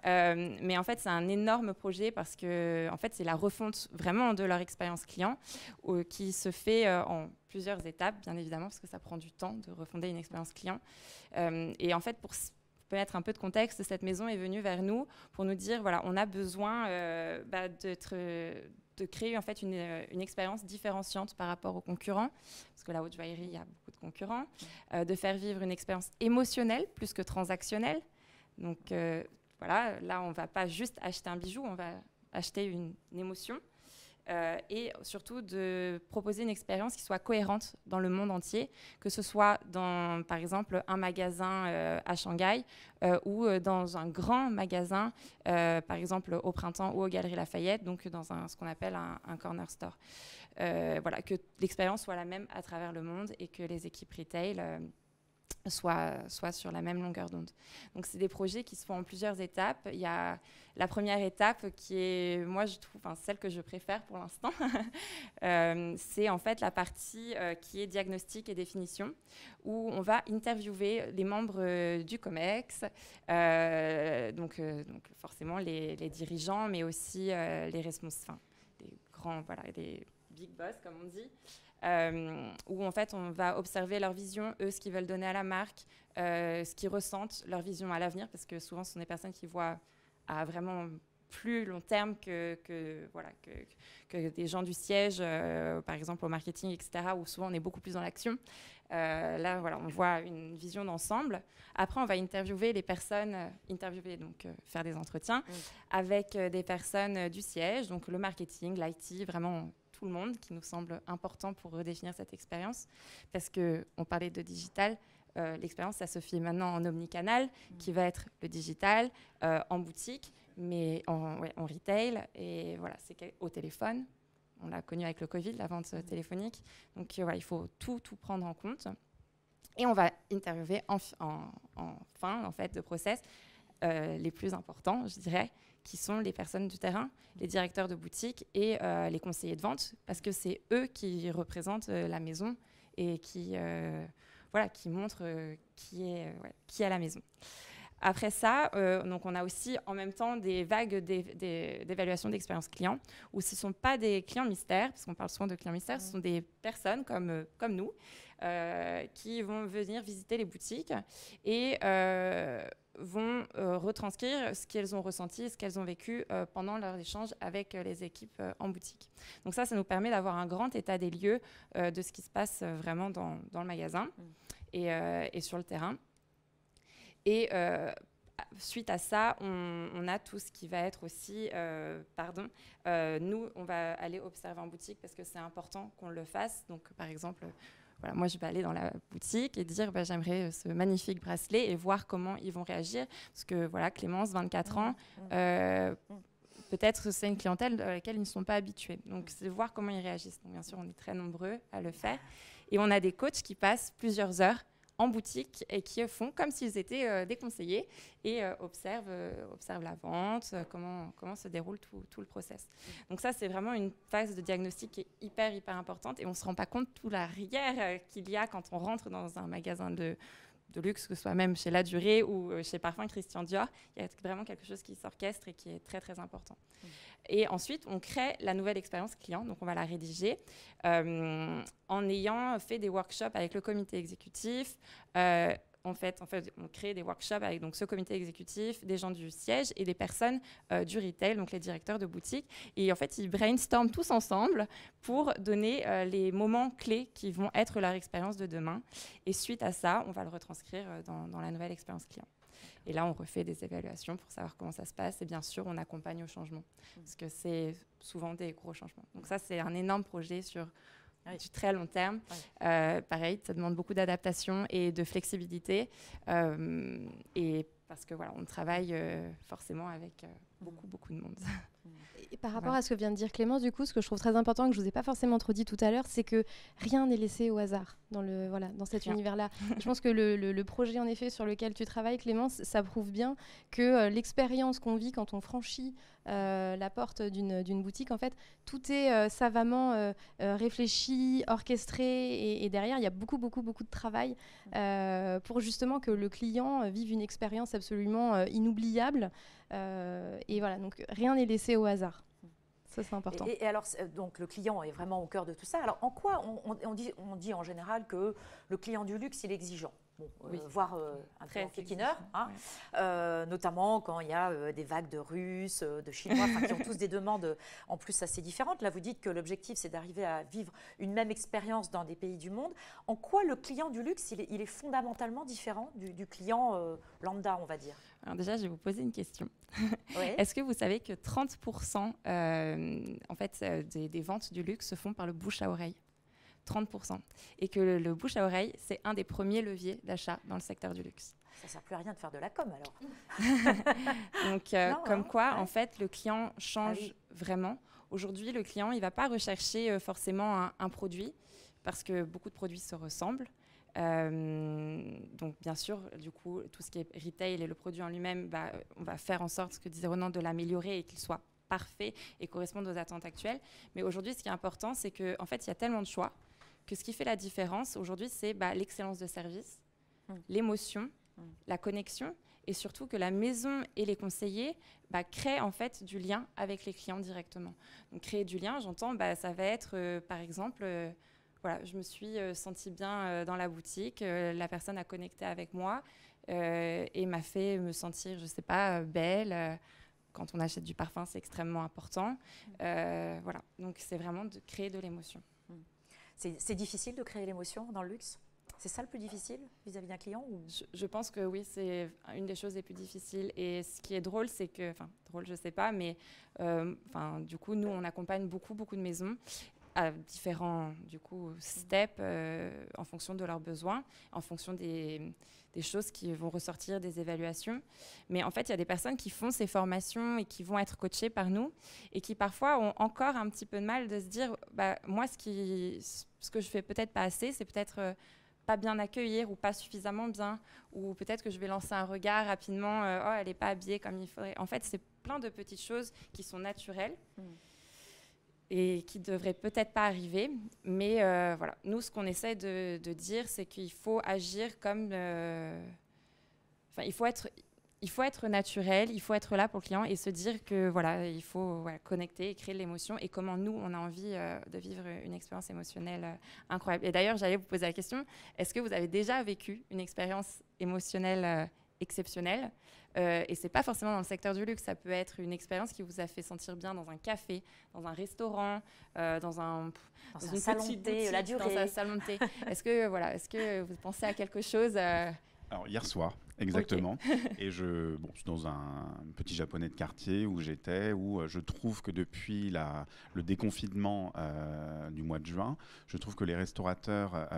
Mais en fait, c'est un énorme projet parce que en fait, c'est la refonte vraiment de leur expérience client qui se fait en plusieurs étapes, bien évidemment, parce que ça prend du temps de refonder une expérience client. Et en fait, pour mettre un peu de contexte, cette maison est venue vers nous pour nous dire, on a besoin de créer en fait une expérience différenciante par rapport aux concurrents, parce que la haute joaillerie, il y a beaucoup de concurrents, de faire vivre une expérience émotionnelle plus que transactionnelle. Donc là, on ne va pas juste acheter un bijou, on va acheter une émotion. et surtout de proposer une expérience qui soit cohérente dans le monde entier, que ce soit dans, par exemple, un magasin à Shanghai ou dans un grand magasin, par exemple au Printemps ou aux Galeries Lafayette, donc dans ce qu'on appelle un corner store. Voilà, que l'expérience soit la même à travers le monde et que les équipes retail soit sur la même longueur d'onde. Donc, c'est des projets qui se font en plusieurs étapes. Il y a la première étape qui est, moi, je trouve, celle que je préfère pour l'instant. C'est en fait la partie qui est diagnostic et définition, où on va interviewer les membres du COMEX, donc forcément les dirigeants, mais aussi les responsables, les grands, voilà, les big boss, comme on dit. Où en fait on va observer leur vision, eux ce qu'ils veulent donner à la marque, ce qu'ils ressentent, leur vision à l'avenir, parce que souvent ce sont des personnes qui voient à vraiment plus long terme que des gens du siège, par exemple au marketing, etc., où souvent on est beaucoup plus dans l'action. Là, voilà, on voit une vision d'ensemble. Après, on va interviewer les personnes, donc faire des entretiens avec des personnes du siège, donc le marketing, l'IT, vraiment tout le monde, qui nous semble important pour redéfinir cette expérience, parce qu'on parlait de digital, l'expérience, ça se fait maintenant en omnicanal, qui va être le digital, en boutique, mais en retail, et voilà, c'est au téléphone. On l'a connu avec le Covid, la vente téléphonique. Donc voilà, il faut tout prendre en compte. Et on va interviewer en fin en fait, de process les plus importants, je dirais, qui sont les personnes du terrain, les directeurs de boutique et les conseillers de vente, parce que c'est eux qui représentent la maison et qui montrent qui est à la maison. Après ça, donc on a aussi en même temps des vagues d'évaluation d'expérience client, où ce ne sont pas des clients mystères, parce qu'on parle souvent de clients mystères, ce sont des personnes comme nous qui vont venir visiter les boutiques et vont retranscrire ce qu'elles ont ressenti, ce qu'elles ont vécu pendant leur échange avec les équipes en boutique. Donc ça nous permet d'avoir un grand état des lieux de ce qui se passe vraiment dans le magasin et sur le terrain. Et suite à ça, on a tout ce qui va être aussi, nous, on va aller observer en boutique parce que c'est important qu'on le fasse. Donc, par exemple, voilà, moi, je vais aller dans la boutique et dire j'aimerais ce magnifique bracelet et voir comment ils vont réagir. Parce que, voilà, Clémence, 24 ans, peut-être que c'est une clientèle à laquelle ils ne sont pas habitués. Donc, c'est voir comment ils réagissent. Donc, bien sûr, on est très nombreux à le faire. Et on a des coachs qui passent plusieurs heures en boutique et qui font comme s'ils étaient des conseillers et observent la vente, comment se déroule tout le process. Donc ça, c'est vraiment une phase de diagnostic qui est hyper importante et on ne se rend pas compte de toute la rigueur qu'il y a quand on rentre dans un magasin de luxe, que ce soit même chez La Durée ou chez Parfum Christian Dior. Il y a vraiment quelque chose qui s'orchestre et qui est très important. Et ensuite, on crée la nouvelle expérience client, donc on va la rédiger en ayant fait des workshops avec le comité exécutif. En fait, on crée des workshops avec donc, ce comité exécutif, des gens du siège et des personnes du retail, donc les directeurs de boutique. Et en fait, ils brainstorment tous ensemble pour donner les moments clés qui vont être leur expérience de demain. Et suite à ça, on va le retranscrire dans la nouvelle expérience client. Et là, on refait des évaluations pour savoir comment ça se passe. Et bien sûr, on accompagne au changement, parce que c'est souvent des gros changements. Donc ça, c'est un énorme projet sur du très long terme. Pareil, ça demande beaucoup d'adaptation et de flexibilité. Et parce que voilà, on travaille forcément avec beaucoup de monde. Et par rapport à ce que vient de dire Clémence, du coup, ce que je trouve très important, que je ne vous ai pas forcément trop dit tout à l'heure, c'est que rien n'est laissé au hasard dans cet univers-là. Je pense que le projet, en effet, sur lequel tu travailles, Clémence, ça prouve bien que l'expérience qu'on vit quand on franchit la porte d'une boutique, en fait, tout est savamment réfléchi, orchestré, et derrière, il y a beaucoup de travail pour justement que le client vive une expérience absolument inoubliable. Et voilà, donc rien n'est laissé au hasard. Ça, c'est important. Et alors, donc le client est vraiment au cœur de tout ça. Alors, en quoi on dit en général que le client du luxe, il est exigeant? voire un peu enquiquineur, hein, notamment quand il y a des vagues de Russes, de Chinois, qui ont tous des demandes en plus assez différentes. Là, vous dites que l'objectif, c'est d'arriver à vivre une même expérience dans des pays du monde. En quoi le client du luxe, il est fondamentalement différent du client lambda, on va dire? Alors déjà, je vais vous poser une question. Oui. Est-ce que vous savez que 30% en fait, des ventes du luxe se font par le bouche à oreille? 30%. Et que le bouche à oreille, c'est un des premiers leviers d'achat dans le secteur du luxe. Ça ne sert plus à rien de faire de la com, alors. Donc, en fait, le client change vraiment. Aujourd'hui, le client, il ne va pas rechercher forcément un produit, parce que beaucoup de produits se ressemblent. Donc, bien sûr, du coup, tout ce qui est retail et le produit en lui-même, on va faire en sorte, ce que disait Ronan, de l'améliorer et qu'il soit parfait et corresponde aux attentes actuelles. Mais aujourd'hui, ce qui est important, c'est qu'en fait, il y a tellement de choix que ce qui fait la différence aujourd'hui, c'est l'excellence de service, l'émotion, la connexion, et surtout que la maison et les conseillers créent en fait du lien avec les clients directement. Donc créer du lien, j'entends, ça va être par exemple, voilà, je me suis sentie bien dans la boutique, la personne a connecté avec moi et m'a fait me sentir, je sais pas, belle. Quand on achète du parfum, c'est extrêmement important. Voilà, donc c'est vraiment de créer de l'émotion. C'est difficile de créer l'émotion dans le luxe? C'est ça le plus difficile vis-à-vis d'un client ou... Je pense que oui, c'est une des choses les plus difficiles. Et ce qui est drôle, c'est que... Enfin, drôle, je ne sais pas, mais du coup, nous, on accompagne beaucoup de maisons à différents steps en fonction de leurs besoins, en fonction des choses qui vont ressortir des évaluations. Mais en fait, il y a des personnes qui font ces formations et qui vont être coachées par nous et qui parfois ont encore un petit peu de mal de se dire moi, ce que je fais peut-être pas assez, c'est peut-être pas bien accueillir ou pas suffisamment bien, ou peut-être que je vais lancer un regard rapidement, elle n'est pas habillée comme il faudrait. En fait, c'est plein de petites choses qui sont naturelles et qui ne devraient peut-être pas arriver. Mais voilà, nous, ce qu'on essaie de dire, c'est qu'il faut agir comme... il faut être naturel, il faut être là pour le client et se dire que voilà, il faut connecter et créer de l'émotion et comment nous, on a envie de vivre une expérience émotionnelle incroyable. Et d'ailleurs, j'allais vous poser la question, est-ce que vous avez déjà vécu une expérience émotionnelle exceptionnelle et c'est pas forcément dans le secteur du luxe, ça peut être une expérience qui vous a fait sentir bien dans un café, dans un restaurant, dans une salon petite de thé, boutique, la durée. dans un salon de thé. Est-ce que vous pensez à quelque chose Alors, hier soir, exactement. Okay. Et je suis dans un petit japonais de quartier où j'étais, où je trouve que depuis le déconfinement du mois de juin, je trouve que les restaurateurs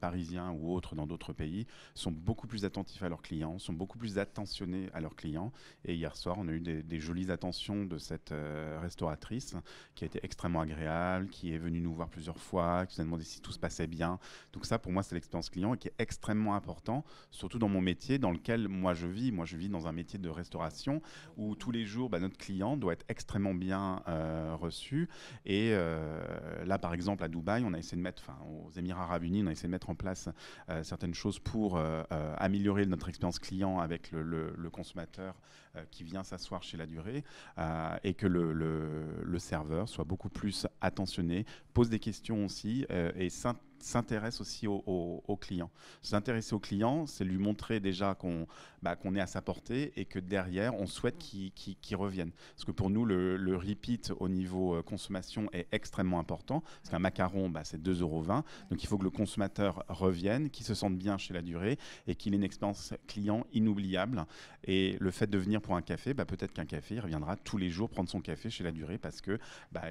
parisiens ou autres dans d'autres pays sont beaucoup plus attentifs à leurs clients, sont beaucoup plus attentionnés à leurs clients. Et hier soir, on a eu des jolies attentions de cette restauratrice qui a été extrêmement agréable, qui est venue nous voir plusieurs fois, qui nous a demandé si tout se passait bien. Donc ça, pour moi, c'est l'expérience client et qui est extrêmement important, surtout dans mon métier, dans lequel moi je vis dans un métier de restauration où tous les jours notre client doit être extrêmement bien reçu et là par exemple à Dubaï on a essayé de mettre, aux Émirats Arabes Unis on a essayé de mettre en place certaines choses pour améliorer notre expérience client avec le consommateur qui vient s'asseoir chez La Durée et que le serveur soit beaucoup plus attentionné, pose des questions aussi et s'intéresse aussi au client. S'intéresser au client, c'est lui montrer déjà qu'on est à sa portée et que derrière, on souhaite qu'il revienne. Parce que pour nous, le repeat au niveau consommation est extrêmement important. Parce qu'un macaron, c'est 2,20 €. Donc il faut que le consommateur revienne, qu'il se sente bien chez La Durée et qu'il ait une expérience client inoubliable. Et le fait de venir pour un café, peut-être qu'un café, il reviendra tous les jours prendre son café chez La Durée parce que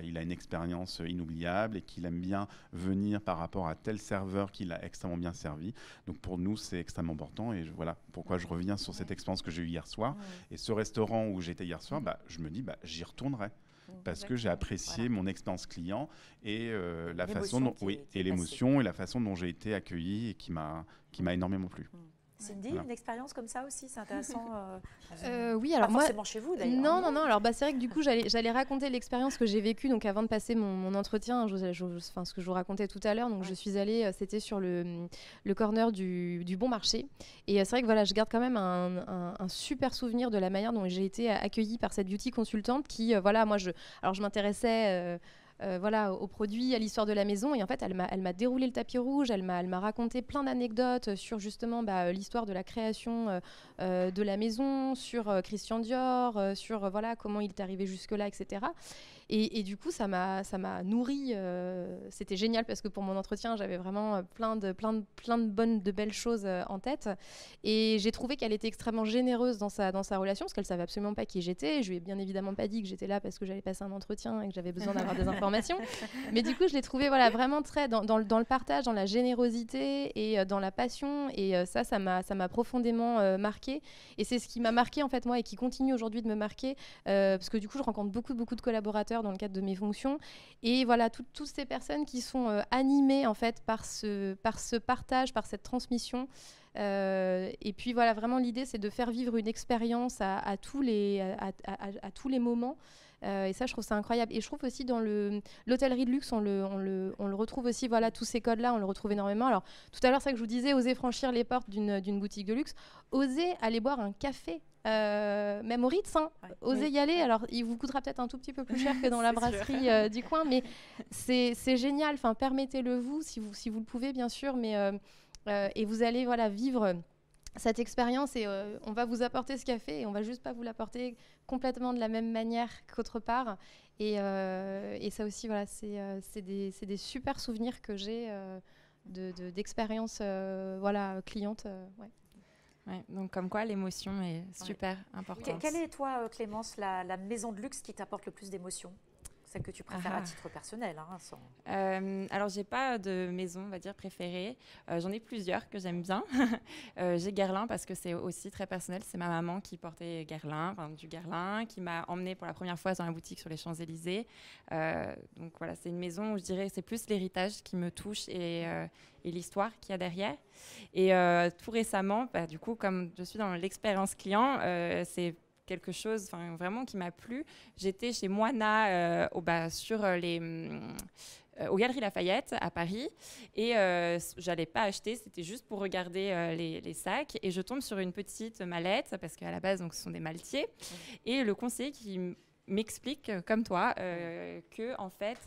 il a une expérience inoubliable et qu'il aime bien venir par rapport à tel serveur qui l'a extrêmement bien servi. Donc pour nous, c'est extrêmement important et voilà pourquoi je reviens sur cette expérience que j'ai eue hier soir. Et ce restaurant où j'étais hier soir, je me dis j'y retournerai. Parce que j'ai apprécié mon expérience client et la façon dont, et l'émotion et la façon dont j'ai été accueilli et qui m'a énormément plu. Cindy, une expérience comme ça aussi, c'est intéressant. Oui, alors pas forcément chez vous d'ailleurs. Non. Alors c'est vrai que du coup, j'allais raconter l'expérience que j'ai vécue. Donc avant de passer mon entretien, ce que je vous racontais tout à l'heure. Donc je suis allée, c'était sur le corner du Bon Marché. Et c'est vrai que je garde quand même un super souvenir de la manière dont j'ai été accueillie par cette beauty consultante qui, alors je m'intéressais voilà, au produit, à l'histoire de la maison. Et en fait, elle m'a déroulé le tapis rouge, elle m'a raconté plein d'anecdotes sur justement l'histoire de la création de la maison, sur Christian Dior, sur voilà, comment il est arrivé jusque-là, etc. Et du coup, ça m'a nourri. C'était génial parce que pour mon entretien, j'avais vraiment plein de belles choses en tête. Et j'ai trouvé qu'elle était extrêmement généreuse dans sa relation parce qu'elle savait absolument pas qui j'étais. Je lui ai bien évidemment pas dit que j'étais là parce que j'allais passer un entretien et que j'avais besoin d'avoir des informations. Mais du coup, je l'ai trouvée voilà, vraiment très dans le partage, dans la générosité et dans la passion. Et ça m'a profondément marquée. Et c'est ce qui m'a marquée en fait moi et qui continue aujourd'hui de me marquer parce que du coup, je rencontre beaucoup de collaborateurs dans le cadre de mes fonctions et voilà toutes ces personnes qui sont animées en fait par ce partage, par cette transmission et puis voilà vraiment l'idée c'est de faire vivre une expérience à tous les moments et ça je trouve ça incroyable et je trouve aussi dans l'hôtellerie de luxe on le retrouve aussi voilà tous ces codes là on le retrouve énormément. Alors tout à l'heure c'est ça que je vous disais, oser franchir les portes d'une boutique de luxe, oser aller boire un café même au Ritz, hein. Osez y aller. Alors, il vous coûtera peut-être un tout petit peu plus cher que dans la brasserie du coin, mais c'est génial. Enfin, permettez-le vous, si vous le pouvez, bien sûr. Mais et vous allez voilà vivre cette expérience et on va vous apporter ce café et on va juste pas vous l'apporter complètement de la même manière qu'autre part. Et ça aussi, voilà, c'est des super souvenirs que j'ai d'expériences voilà clientes. Ouais. Ouais, donc comme quoi l'émotion est super importante. Quelle est toi, Clémence, la maison de luxe qui t'apporte le plus d'émotion? Celle que tu préfères à titre personnel alors j'ai pas de maison, on va dire, préférée. J'en ai plusieurs que j'aime bien. J'ai Guerlain parce que c'est aussi très personnel. C'est ma maman qui portait du Guerlain, qui m'a emmenée pour la première fois dans la boutique sur les Champs-Élysées. Donc voilà, c'est une maison où je dirais c'est plus l'héritage qui me touche et l'histoire qu'il y a derrière. Et tout récemment, du coup, comme je suis dans l'expérience client, c'est quelque chose vraiment qui m'a plu. J'étais chez Moana aux Galeries Lafayette à Paris et j'allais pas acheter, c'était juste pour regarder les sacs et je tombe sur une petite mallette parce qu'à la base donc, ce sont des malletiers et le conseiller qui m'explique, comme toi, que en fait,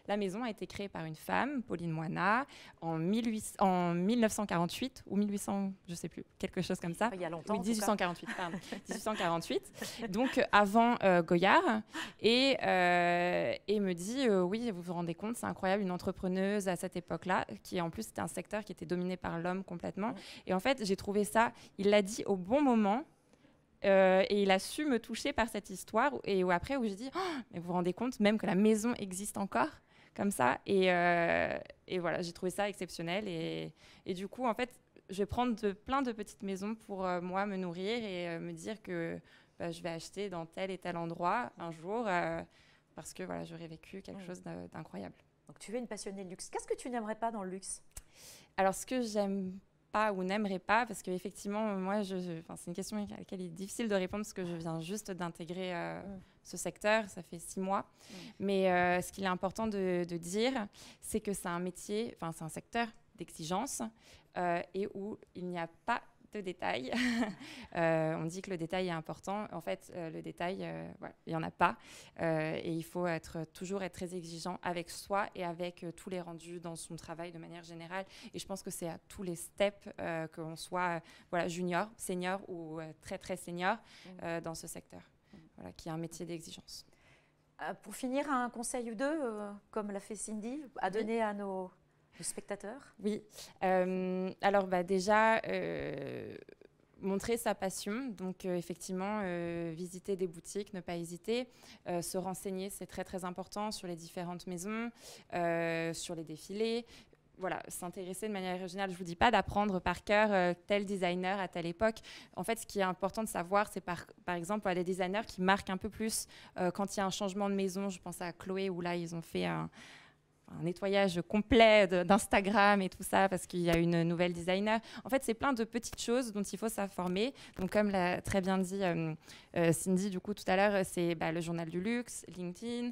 la maison a été créée par une femme, Pauline Moana, en 1948 ou 1800, je sais plus, quelque chose comme ça. Il y a longtemps. Oui, 1848, pardon. 1848. Donc avant Goyard, et me dit, oui, vous vous rendez compte, c'est incroyable, une entrepreneuse à cette époque-là, qui en plus c'était un secteur qui était dominé par l'homme complètement. Et en fait, j'ai trouvé ça, il l'a dit au bon moment. Et il a su me toucher par cette histoire et après où j'ai dit mais vous vous rendez compte même que la maison existe encore comme ça et voilà, j'ai trouvé ça exceptionnel et du coup en fait je vais prendre plein de petites maisons pour moi me nourrir et me dire que je vais acheter dans tel et tel endroit un jour parce que voilà, j'aurais vécu quelque chose d'incroyable. Donc tu es une passionnée de luxe. Qu'est-ce que tu n'aimerais pas dans le luxe? Alors ce que j'aime pas ou n'aimerais pas, parce qu'effectivement, moi, c'est une question à laquelle il est difficile de répondre parce que je viens juste d'intégrer ce secteur, ça fait 6 mois. Mais ce qu'il est important de dire, c'est que c'est un métier, c'est un secteur d'exigence et où il n'y a pas de détails. On dit que le détail est important. En fait, le détail, il n'y en a pas. Et il faut toujours être très exigeant avec soi et avec tous les rendus dans son travail de manière générale. Et je pense que c'est à tous les steps, qu'on soit junior, senior ou très, très senior dans ce secteur, qui est un métier d'exigence. Pour finir, un conseil ou deux, comme l'a fait Cindy, à donner à nos spectateurs? Oui. Alors déjà, montrer sa passion. Donc effectivement, visiter des boutiques, ne pas hésiter. Se renseigner, c'est très très important sur les différentes maisons, sur les défilés. Voilà, s'intéresser de manière générale. Je ne vous dis pas d'apprendre par cœur tel designer à telle époque. En fait, ce qui est important de savoir, c'est par exemple des designers qui marquent un peu plus quand il y a un changement de maison. Je pense à Chloé, où là, ils ont fait un nettoyage complet d'Instagram et tout ça parce qu'il y a une nouvelle designer. En fait, c'est plein de petites choses dont il faut s'informer. Donc, comme l'a très bien dit Cindy, du coup, tout à l'heure, c'est le journal du luxe, LinkedIn,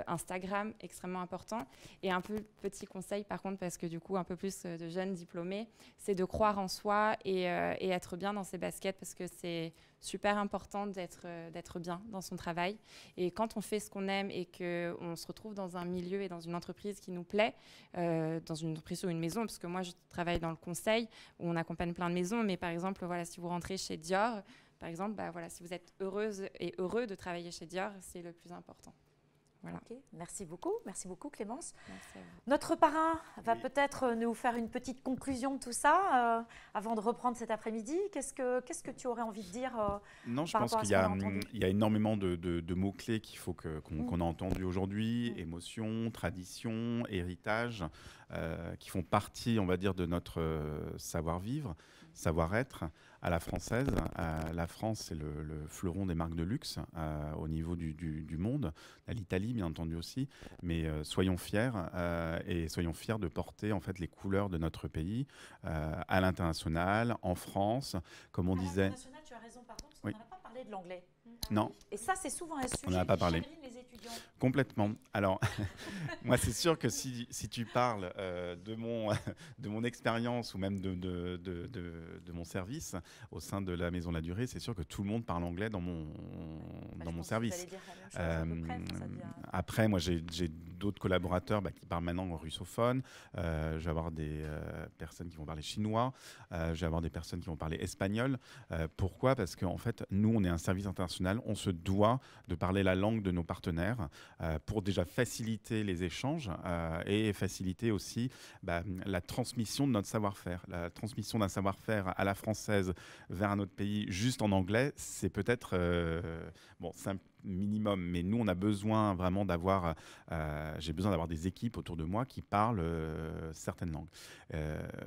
Instagram, extrêmement important. Et un petit conseil, par contre, parce que du coup, un peu plus de jeunes diplômés, c'est de croire en soi et être bien dans ses baskets parce que c'est super important d'être bien dans son travail. Et quand on fait ce qu'on aime et qu'on se retrouve dans un milieu et dans une entreprise qui nous plaît, dans une entreprise ou une maison, parce que moi, je travaille dans le conseil où on accompagne plein de maisons, mais par exemple, voilà, si vous rentrez chez Dior, par exemple, voilà, si vous êtes heureuse et heureux de travailler chez Dior, c'est le plus important. Voilà. Okay. Merci beaucoup Clémence. Merci à vous. Notre parrain va peut-être nous faire une petite conclusion de tout ça avant de reprendre cet après-midi. Qu'est-ce que tu aurais envie de dire Non, je par pense rapport à qu'il ce qu'on a entendu ? y a énormément de mots-clés qu'il faut qu'on a entendus aujourd'hui, émotion, tradition, héritage, qui font partie, on va dire, de notre savoir-vivre, savoir-être à la française. La France, c'est le fleuron des marques de luxe au niveau du monde, à l'Italie bien entendu aussi, mais soyons fiers et soyons fiers de porter en fait les couleurs de notre pays à l'international, en France, comme on disait. Tu as raison, pardon, parce Oui. qu'on n'a pas parlé de l'anglais. Non. Et ça, c'est souvent un sujet On n'en a pas parlé. qui chagrine les étudiants. Complètement. Alors, moi, c'est sûr que si tu parles de mon expérience ou même de mon service au sein de la Maison de la Durée, c'est sûr que tout le monde parle anglais dans mon service. Après, moi, j'ai d'autres collaborateurs qui parlent maintenant russophone. Je vais avoir des personnes qui vont parler chinois. Je vais avoir des personnes qui vont parler espagnol. Pourquoi ? Parce qu'en fait, nous, on est un service international. On se doit de parler la langue de nos partenaires pour déjà faciliter les échanges et faciliter aussi la transmission de notre savoir-faire. La transmission d'un savoir-faire à la française vers un autre pays juste en anglais, c'est peut-être simple minimum, mais nous on a besoin vraiment d'avoir j'ai besoin d'avoir des équipes autour de moi qui parlent certaines langues.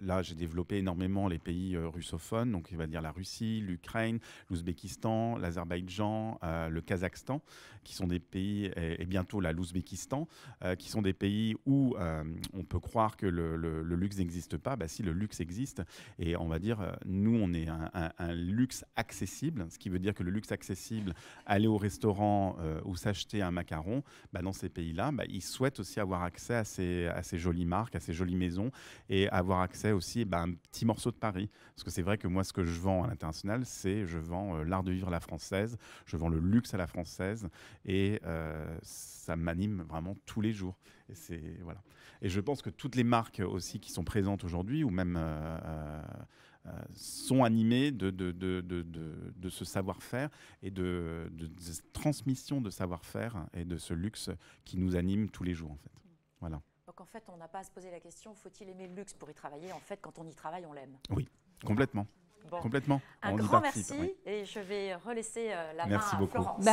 Là j'ai développé énormément les pays russophones, donc il va dire la Russie, l'Ukraine, l'Ouzbékistan, l'Azerbaïdjan, le Kazakhstan, qui sont des pays, et bientôt l'Ouzbékistan, qui sont des pays où on peut croire que le luxe n'existe pas. Si, le luxe existe, et on va dire nous on est un luxe accessible, ce qui veut dire que le luxe accessible, aller au restaurant ou s'acheter un macaron, dans ces pays-là, ils souhaitent aussi avoir accès à ces jolies marques, à ces jolies maisons, et avoir accès aussi à un petit morceau de Paris. Parce que c'est vrai que moi, ce que je vends à l'international, je vends l'art de vivre à la française, je vends le luxe à la française, et ça m'anime vraiment tous les jours. Voilà. Et je pense que toutes les marques aussi qui sont présentes aujourd'hui, ou même sont animés de ce savoir-faire et de transmission de savoir-faire et de ce luxe qui nous anime tous les jours en fait. Voilà. Donc en fait, on n'a pas à se poser la question, faut-il aimer le luxe pour y travailler ? En fait, quand on y travaille, on l'aime. Oui, complètement. Bon. Complètement. Un grand merci, oui. Et je vais relaisser la main à Florence.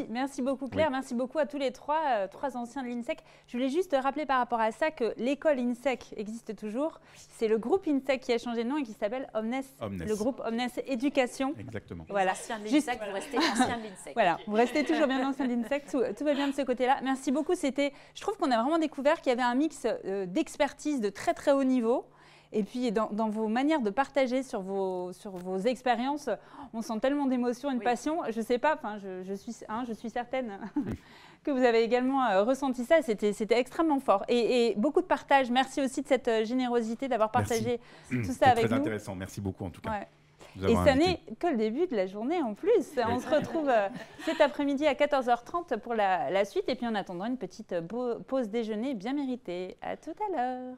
Merci beaucoup Claire, merci beaucoup à tous les trois anciens de l'INSEC. Je voulais juste rappeler par rapport à ça que l'école INSEC existe toujours. C'est le groupe INSEC qui a changé de nom et qui s'appelle Omnes, le groupe Omnes Éducation. Exactement. Voilà. Anciens de l'INSEC, vous restez anciens de l'INSEC. Voilà, vous restez toujours bien anciens de l'INSEC, tout va bien de ce côté-là. Merci beaucoup, je trouve qu'on a vraiment découvert qu'il y avait un mix d'expertise de très très haut niveau. Et puis, dans vos manières de partager sur vos expériences, on sent tellement d'émotion et de passion. Je ne sais pas, je suis certaine que vous avez également ressenti ça. C'était extrêmement fort. Et beaucoup de partage. Merci aussi de cette générosité d'avoir partagé tout ça avec nous. Très intéressant. Merci beaucoup en tout cas. Ouais. Et ça n'est que le début de la journée en plus. On se retrouve cet après-midi à 14h30 pour la suite. Et puis en attendant, une petite pause déjeuner bien méritée. À tout à l'heure.